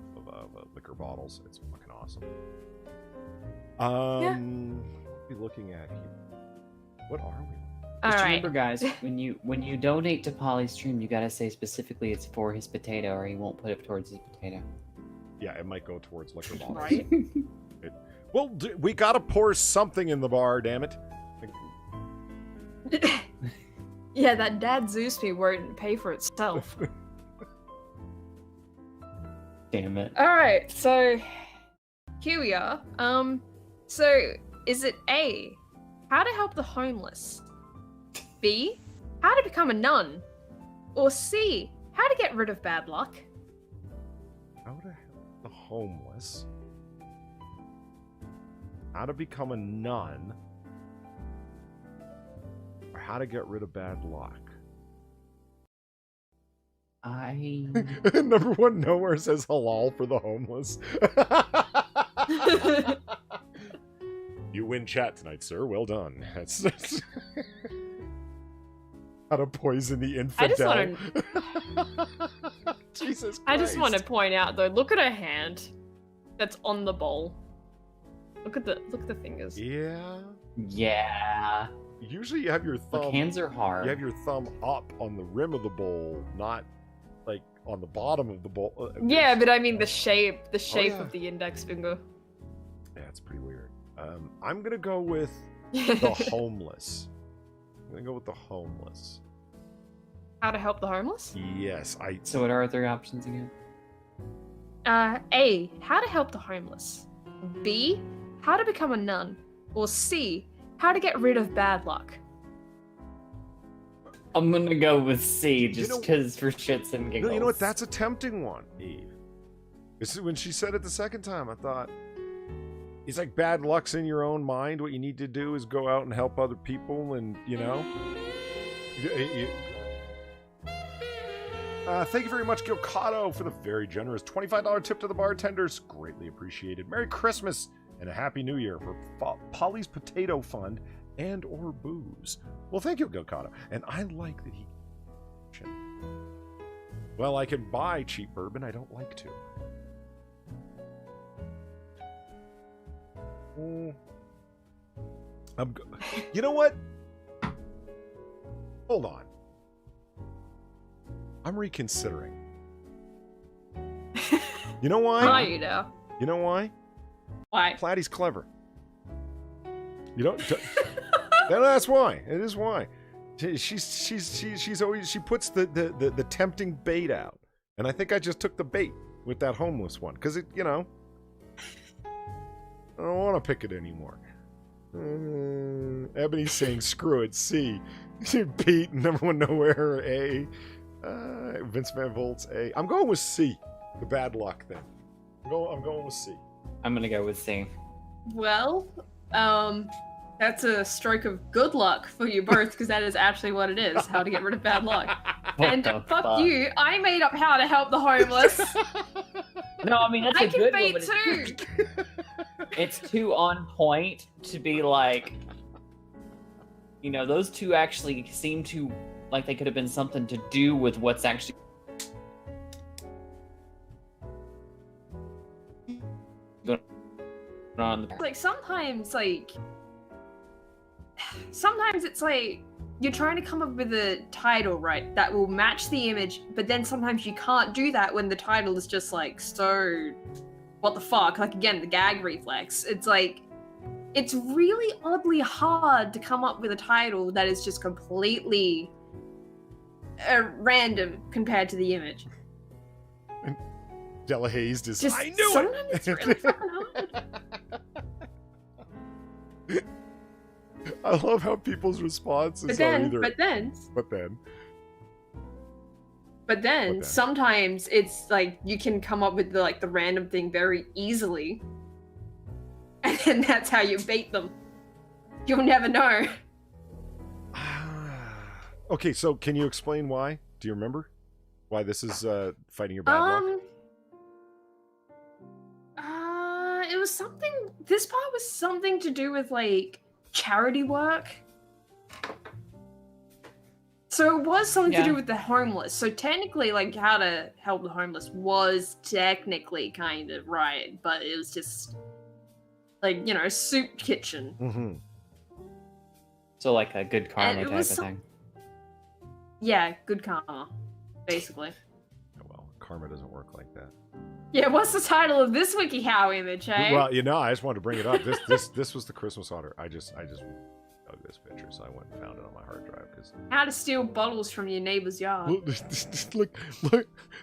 liquor bottles. It's fucking awesome. What are we looking at here? What are we? All Just right. remember, guys, when you donate to Polly's stream, you gotta say specifically it's for his potato, or he won't put it towards his potato. Yeah, it might go towards liquor bottles. Right? Well, we gotta pour something in the bar, damn it. Yeah, that Dad Zoosme won't pay for itself. Damn it. All right, so here we are. So is it A, how to help the homeless? B, how to become a nun? Or C, how to get rid of bad luck? How to help the homeless? How to become a nun? Or how to get rid of bad luck? Number one nowhere says halal for the homeless. You win chat tonight, sir. Well done. That's how to poison the infidel. Jesus Christ. I just want to point out though, look at her hand that's on the bowl. Look at the fingers. Yeah. Yeah. Usually you have your thumb. Look, hands are hard. You have your thumb up on the rim of the bowl, not like on the bottom of the bowl. Yeah, but I mean the shape yeah. of the index finger. Yeah, it's pretty weird. I'm gonna go with the homeless. I'm gonna go with the homeless. How to help the homeless? Yes, So what are our three options again? A, how to help the homeless. B, how to become a nun. Or C, how to get rid of bad luck. I'm gonna go with C, just You know- because for shits and giggles. No, you know what? That's a tempting one, Eve. When she said it the second time, I thought, it's like bad luck's in your own mind. What you need to do is go out and help other people, and you know. Thank you very much, Gilcado, for the very generous $25 tip to the bartenders. Greatly appreciated. Merry Christmas and a Happy New Year for Polly's Potato Fund and or booze. Well, thank you, Gilcado. And I like that he... Well, I can buy cheap bourbon. I don't like to. You know what? Hold on. I'm reconsidering. You know why? Why you know? You know why? Why? Platy's clever. You don't. That's why. It is why. She's always, she puts the tempting bait out, and I think I just took the bait with that homeless one because it, you know, I don't want to pick it anymore. Ebony's saying screw it. C. Pete, number one nowhere. A. Vince Van Volt's A. I'm going with C. The bad luck thing. I'm going with C. I'm gonna go with C. Well, that's a stroke of good luck for you both, because that is actually what it is, how to get rid of bad luck. What the fuck you, I made up how to help the homeless. No, I mean, that's I a can good beat one. too. It's too on point to be like, you know, those two actually seem to, like they could have been something to do with what's actually going on. Like, sometimes it's like, you're trying to come up with a title, right, that will match the image, but then sometimes you can't do that when the title is just like, so, what the fuck? Like, again, the gag reflex. It's like, it's really oddly hard to come up with a title that is just completely random compared to the image. Delahazed is, Just I knew sometimes it! it's really fucking hard. I love how people's responses But then, are either... But then, sometimes it's like you can come up with the random thing very easily, and then that's how you bait them. You'll never know. Okay, so can you explain why? Do you remember why this is fighting your bad luck? It was something. This part was something to do with like charity work. So it was something to do with the homeless. So technically, like, how to help the homeless was technically kind of right, but it was just like, you know, soup kitchen. Mm-hmm. So like a good karma type of thing. Yeah, good karma, basically. Well, karma doesn't work like that. Yeah, what's the title of this WikiHow image, eh? Well, you know, I just wanted to bring it up. This was the Christmas otter. I just dug this picture, so I went and found it on my hard drive. How to steal bottles from your neighbor's yard. Look,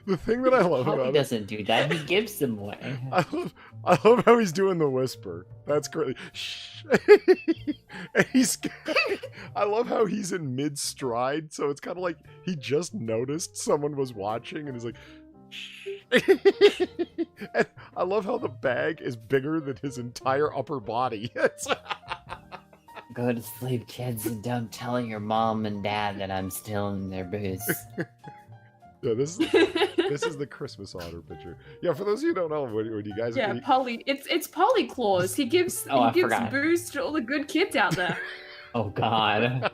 the thing that I love about He doesn't do that. He gives them away. I love how he's doing the whisper. That's great. Shh. And I love how he's in mid stride, so it's kind of like he just noticed someone was watching, and he's like. And I love how the bag is bigger than his entire upper body. Go to sleep, kids, and don't tell your mom and dad that I'm stealing their booze. Yeah, this is the Christmas otter picture. Yeah, for those of you who don't know, what you guys? Yeah, it's Polly Claus. He gives booze to all the good kids out there. Oh God.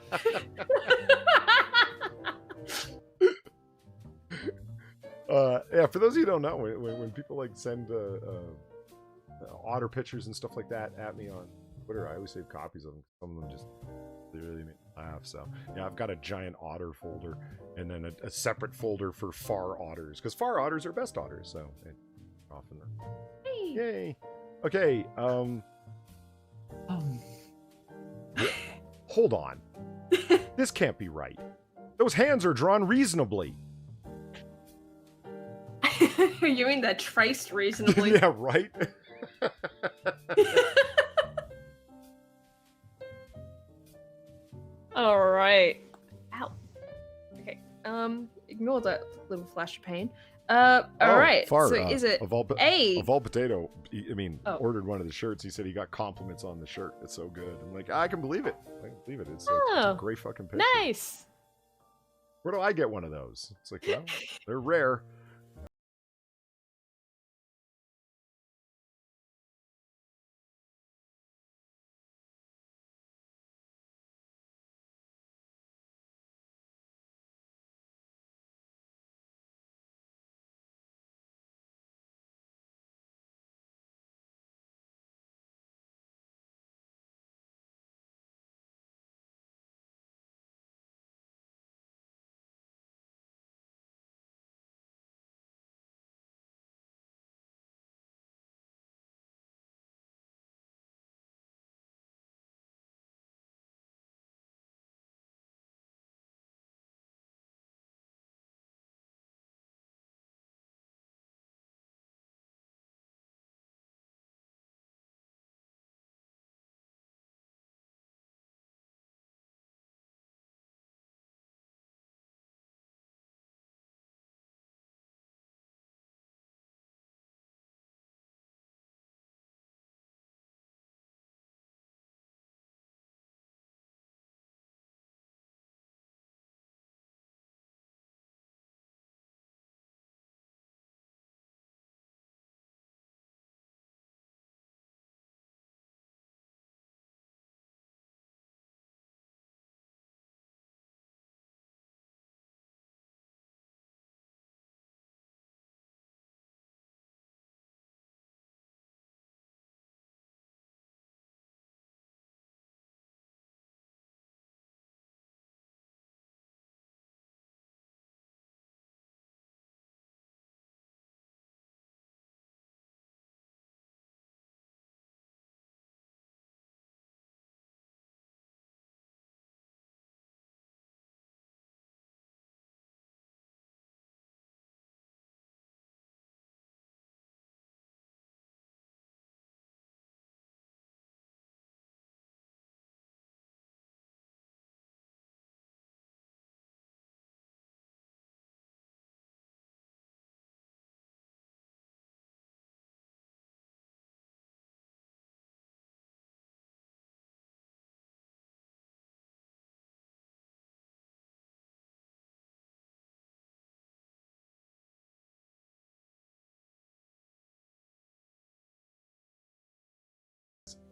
Yeah, for those of you who don't know, when people like send otter pictures and stuff like that at me on Twitter, I always save copies of them. Some of them just they really make me laugh. So yeah, I've got a giant otter folder and then a separate folder for far otters, because far otters are best otters. So often, yay. Okay. Hold on. This can't be right. Those hands are drawn reasonably. You mean they're traced reasonably? Yeah, right? Alright. Ow. Okay, ignore that little flash of pain. Alright, Far, so is it A? Of all potato, ordered one of the shirts. He said he got compliments on the shirt. It's so good. I'm like, I can believe it. It's a great fucking picture. Nice. Where do I get one of those? It's like, well, they're rare.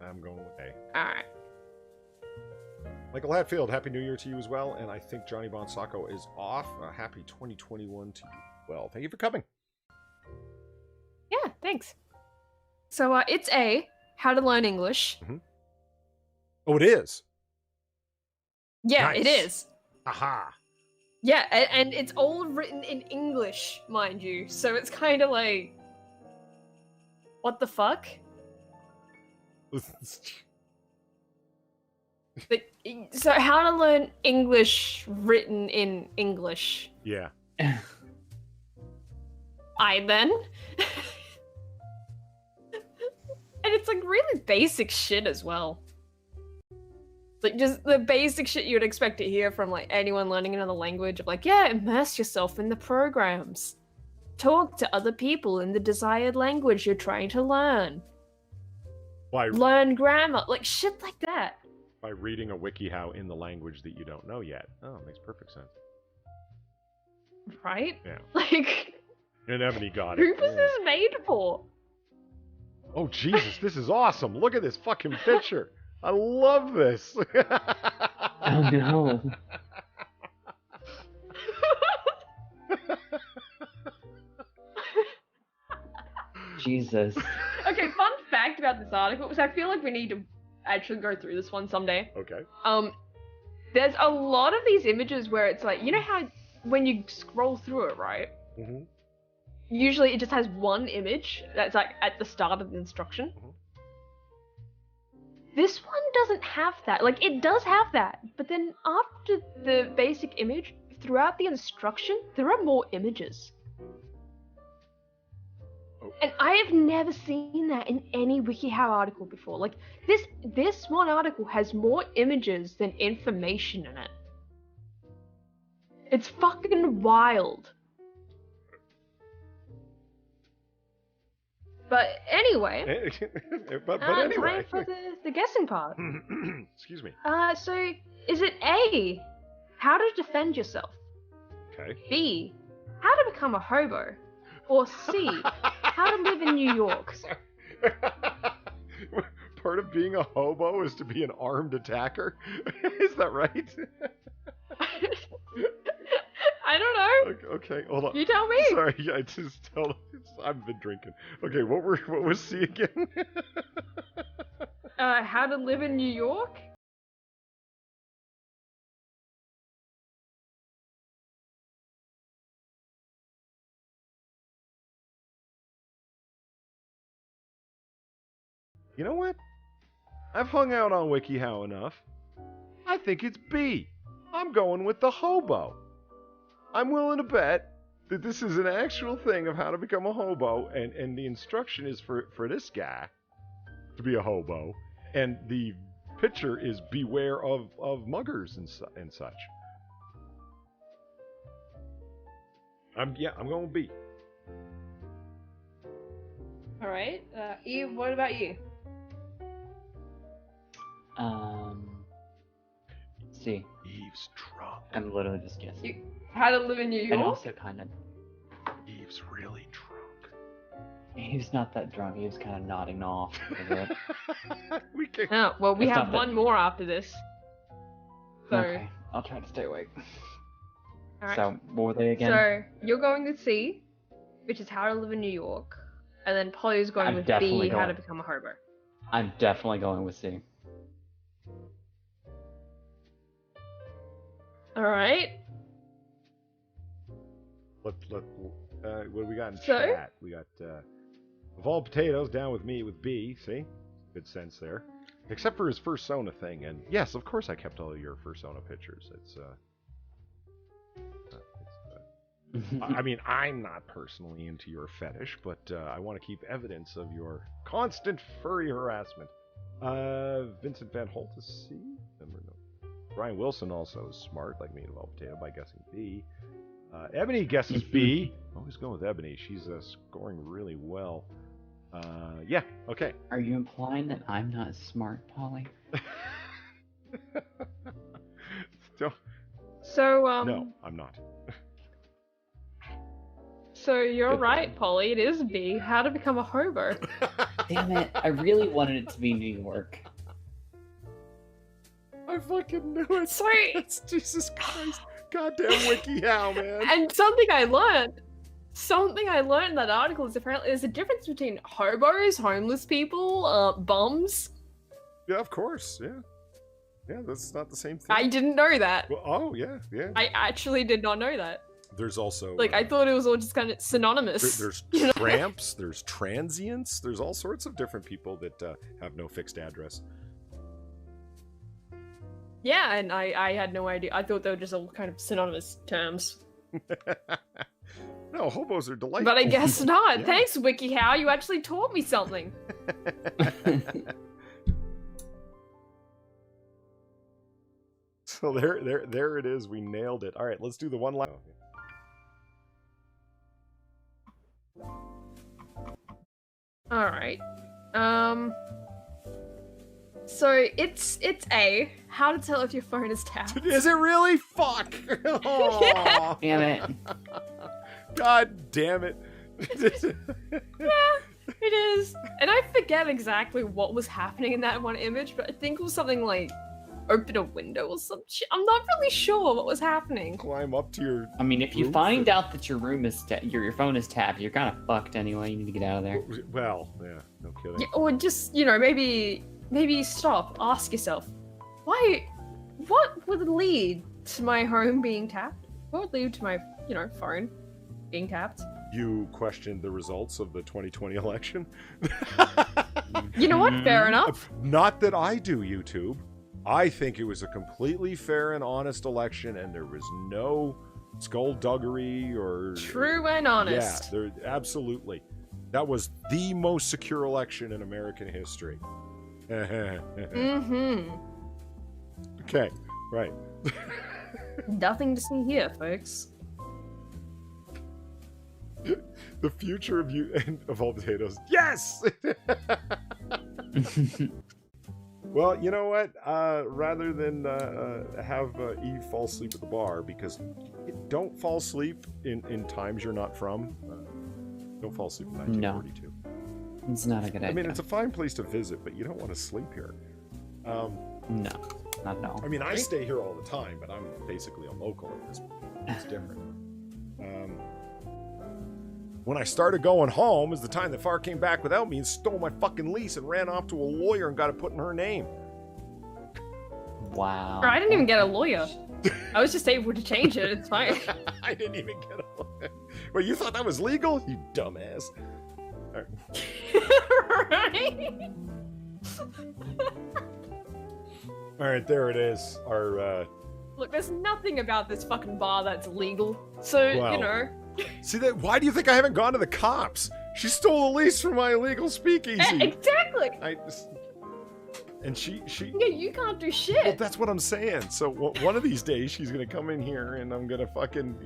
I'm going with A. All right. Michael Hatfield, Happy New Year to you as well. And I think Johnny Bonsacco is off. Happy 2021 to you. Well, thank you for coming. Yeah, thanks. So it's A, How to Learn English. Mm-hmm. Oh, it is? Yeah, Nice. it is. Aha. Yeah, and it's all written in English, mind you. So it's kind of like, what the fuck? So how to learn English written in English. Yeah. I then. And it's like really basic shit as well. Like just the basic shit you would expect to hear from like anyone learning another language of like, yeah, immerse yourself in the programs. Talk to other people in the desired language you're trying to learn. Learn grammar, like shit like that. By reading a WikiHow in the language that you don't know yet. Oh, it makes perfect sense. Right? Yeah. Like, And Ebony got who it. was this made for? Oh, Jesus, this is awesome. Look at this fucking picture. I love this. Oh, no. Jesus. Okay, fun fact about this article was I feel like we need to actually go through this one someday. Okay. There's a lot of these images where it's like, you know how when you scroll through it, right? Mm-hmm. Usually it just has one image that's like at the start of the instruction. Mhm. This one doesn't have that. Like, it does have that, but then after the basic image, throughout the instruction, there are more images. Oh. And I have never seen that in any WikiHow article before. Like, this one article has more images than information in it. It's fucking wild. But anyway, but anyway. time for the guessing part. Excuse me. So is it A, how to defend yourself? Okay. B, how to become a hobo? Or C, how to live in New York? Part of being a hobo is to be an armed attacker. Is that right? I don't know. Okay, hold on. You tell me. Sorry, I've been drinking. Okay, what was C again? How to live in New York? You know what? I've hung out on WikiHow enough. I think it's B. I'm going with the hobo. I'm willing to bet that this is an actual thing of how to become a hobo, and the instruction is for this guy to be a hobo, and the picture is beware of muggers and such. I'm going with B. All right. Eve, what about you? C. Eve's drunk. I'm literally just guessing. How to live in New York? And also kind of. Eve's really drunk. He's not that drunk. He was kind of nodding off a bit. We can. Oh, well, we It's have not that- one more after this. So, Okay, I'll try to stay awake. all right. So, what were they again? So you're going with C, which is how to live in New York, and then Polly's going I'm with definitely B, how to going- become a hobo. I'm definitely going with C. All right. What do we got in So? chat? We got of all potatoes down with me with B. See, good sense there. Except for his Fursona thing, and yes, of course I kept all your Fursona pictures. I mean, I'm not personally into your fetish, but I want to keep evidence of your constant furry harassment. Vincent Van Holt is C. Brian Wilson also is smart, like me and Well Potato, by guessing B. Ebony guesses B. Always going with Ebony. She's scoring really well. Yeah, okay. Are you implying that I'm not smart, Polly? So No, I'm not. So you're right, Polly. It is B. How to become a hobo. Damn it! I really wanted it to be New York. I fucking knew it. Sorry. It's Jesus Christ. Goddamn WikiHow, man. And something I learned in that article is apparently there's a difference between hobos, homeless people, bums. Yeah, of course. Yeah. Yeah, that's not the same thing. I didn't know that. Well, oh, yeah, yeah. I actually did not know that. There's also... Like, I thought it was all just kind of synonymous. There's tramps, there's transients, there's all sorts of different people that have no fixed address. Yeah, and I had no idea. I thought they were just all kind of synonymous terms. No, hobos are delightful. But I guess not. Yeah. Thanks, WikiHow. You actually taught me something. So there it is. We nailed it. All right, let's do the one last. All right. So it's A. How to tell if your phone is tapped. Is it really? Fuck. Aw. Damn it! God damn it. Yeah, it is. And I forget exactly what was happening in that one image, but I think it was something like open a window or some shit. I'm not really sure what was happening. Climb up to your... I mean, if you roof find and- out that your room is your phone is tapped, you're kind of fucked anyway. You need to get out of there. Well, yeah, no kidding. Yeah, or just, maybe stop, ask yourself, what would lead to my home being tapped? What would lead to my, phone being tapped? You questioned the results of the 2020 election? You know what? Fair enough. Not that I do, YouTube. I think it was a completely fair and honest election, and there was no skullduggery or... True and honest. Yeah, absolutely. That was the most secure election in American history. Mm-hmm. Okay, right. Nothing to see here, folks. The future of you and of all potatoes. Yes! Well, you know what? Rather than have Eve fall asleep at the bar, because don't fall asleep in times you're not from. Don't fall asleep in 1942. No, it's not a good idea. I mean, it's a fine place to visit, but you don't want to sleep here. No, not at all. I mean, I stay here all the time, but I'm basically a local at this point. It's different. When I started going home is the time that Far came back without me and stole my fucking lease and ran off to a lawyer and got it put in her name. Wow. I didn't even get a lawyer. I was just able to change it. It's fine. I didn't even get a lawyer. Well, you thought that was legal? You dumbass. All right. Right? All right, there it is. Our Look, there's nothing about this fucking bar that's legal. So, Well, see that? Why do you think I haven't gone to the cops? She stole a lease from my illegal speakeasy. Exactly. And she. Yeah, you can't do shit. Well, that's what I'm saying. So one of these days she's gonna come in here and I'm gonna fucking,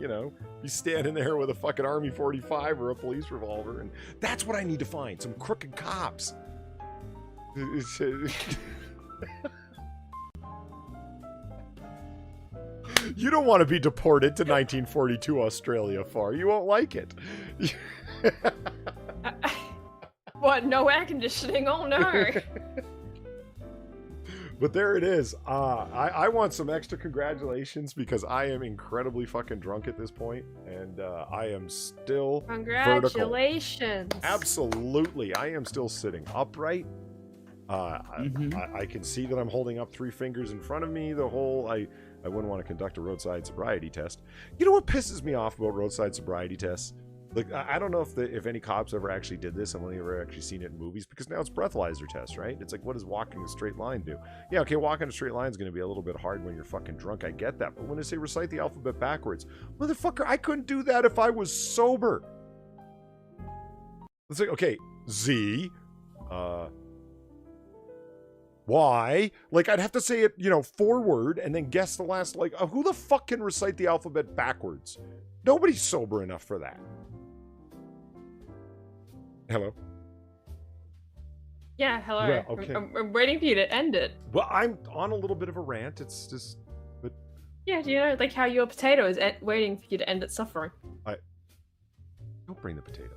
be standing there with a fucking Army 45 or a police revolver, and that's what I need to find. Some crooked cops. You don't want to be deported to 1942 Australia, Far. You won't like it. What? No air conditioning? Oh no. But there it is. I want some extra congratulations because I am incredibly fucking drunk at this point, and I am still Congratulations. vertical. Absolutely. I am still sitting upright. I can see that I'm holding up 3 fingers in front of me. I wouldn't want to conduct a roadside sobriety test. You know what pisses me off about roadside sobriety tests? Like, I don't know if any cops ever actually did this. I've only ever actually seen it in movies, because now it's breathalyzer tests, right? It's like, what does walking a straight line do? Yeah, okay, walking a straight line is going to be a little bit hard when you're fucking drunk. I get that. But when they say recite the alphabet backwards, motherfucker, I couldn't do that if I was sober. It's like, okay, Z, Y, like I'd have to say it, forward and then guess the last, like, who the fuck can recite the alphabet backwards? Nobody's sober enough for that. Hello? Yeah, hello. Yeah, okay. I'm waiting for you to end it. Well, I'm on a little bit of a rant. It's just, but Yeah, like how your potato is waiting for you to end its suffering. Don't bring the potato.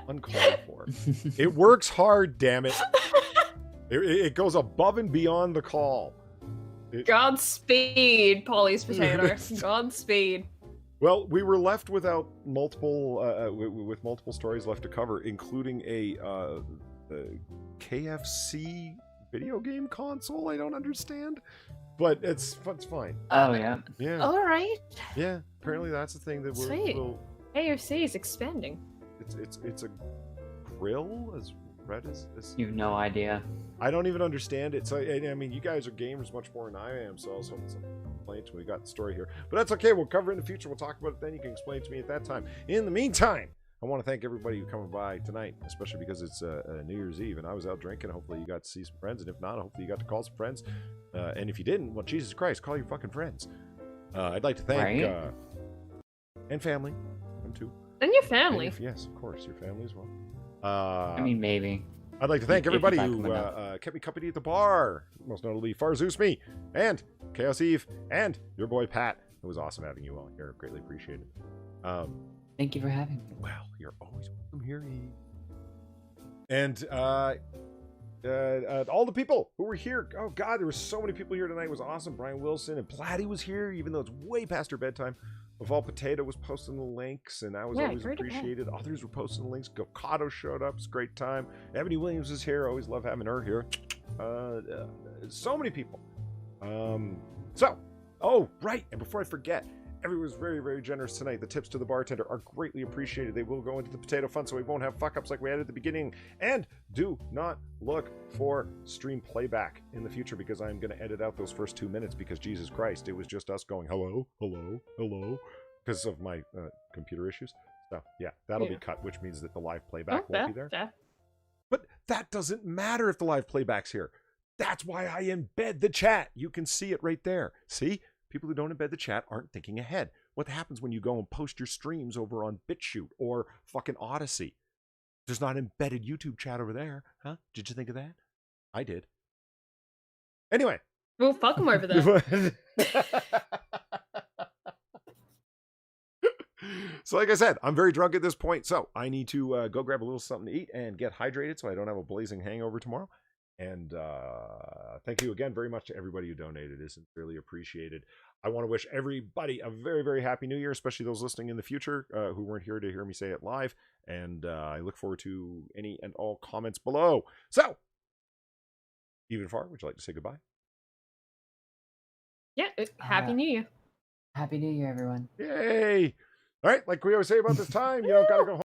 Uncalled for. It works hard, damn it. It goes above and beyond the call. Godspeed, Polly's potato. Godspeed. Well, we were left without multiple, with multiple stories left to cover, including a KFC video game console. I don't understand, but it's fine. Oh yeah. Yeah. All right. Yeah. Apparently, that's the thing that Sweet. we'll. AFC is expanding. It's a grill as red as this. You have no idea. I don't even understand it. So I mean, you guys are gamers much more than I am. So I was hoping something explain to me. We got the story here, but that's okay. We'll cover it in the future. We'll talk about it then. You can explain it to me at that time. In the meantime, I want to thank everybody who coming by tonight, especially because it's New Year's Eve and I was out drinking. Hopefully you got to see some friends, and if not, hopefully you got to call some friends. And if you didn't, well, Jesus Christ, call your fucking friends. I'd like to thank and family, them too. And your family. Yes, of course, your family as well. I mean, maybe. I'd like to thank everybody who kept me company at the bar, most notably FarZoosme and ChaosEve and your boy Pat. It was awesome having you all here. Greatly appreciated. Thank you for having me. Well, you're always welcome here, Eve. And all the people who were here. Oh God, there were so many people here tonight. It was awesome. Brian Wilson and Platty was here, even though it's way past her bedtime. Laval Potato was posting the links, and that was always appreciated. Others were posting the links. Gokado showed up. It's a great time. Ebony Williams is here. Always love having her here. So many people. Oh, right. And before I forget, everyone was very, very generous tonight. The tips to the bartender are greatly appreciated. They will go into the potato fund, so we won't have fuck-ups like we had at the beginning. And do not look for stream playback in the future, because I'm going to edit out those first 2 minutes, because Jesus Christ, it was just us going, hello, hello, hello, because of my computer issues. So, yeah, that'll be cut, which means that the live playback won't be there. But that doesn't matter if the live playback's here. That's why I embed the chat. You can see it right there. See? People who don't embed the chat aren't thinking ahead. What happens when you go and post your streams over on BitChute or fucking Odyssey? There's not embedded YouTube chat over there, huh? Did you think of that? I did. Anyway. Well, fuck them over there. So like I said, I'm very drunk at this point, so I need to go grab a little something to eat and get hydrated so I don't have a blazing hangover tomorrow. And thank you again very much to everybody who donated. It's really appreciated. I want to wish everybody a very, very happy New Year, especially those listening in the future who weren't here to hear me say it live. And I look forward to any and all comments below. So, Even Far, would you like to say goodbye? Yeah, Happy New Year. Happy New Year, everyone. Yay! All right, like we always say about this time, you know, gotta go home.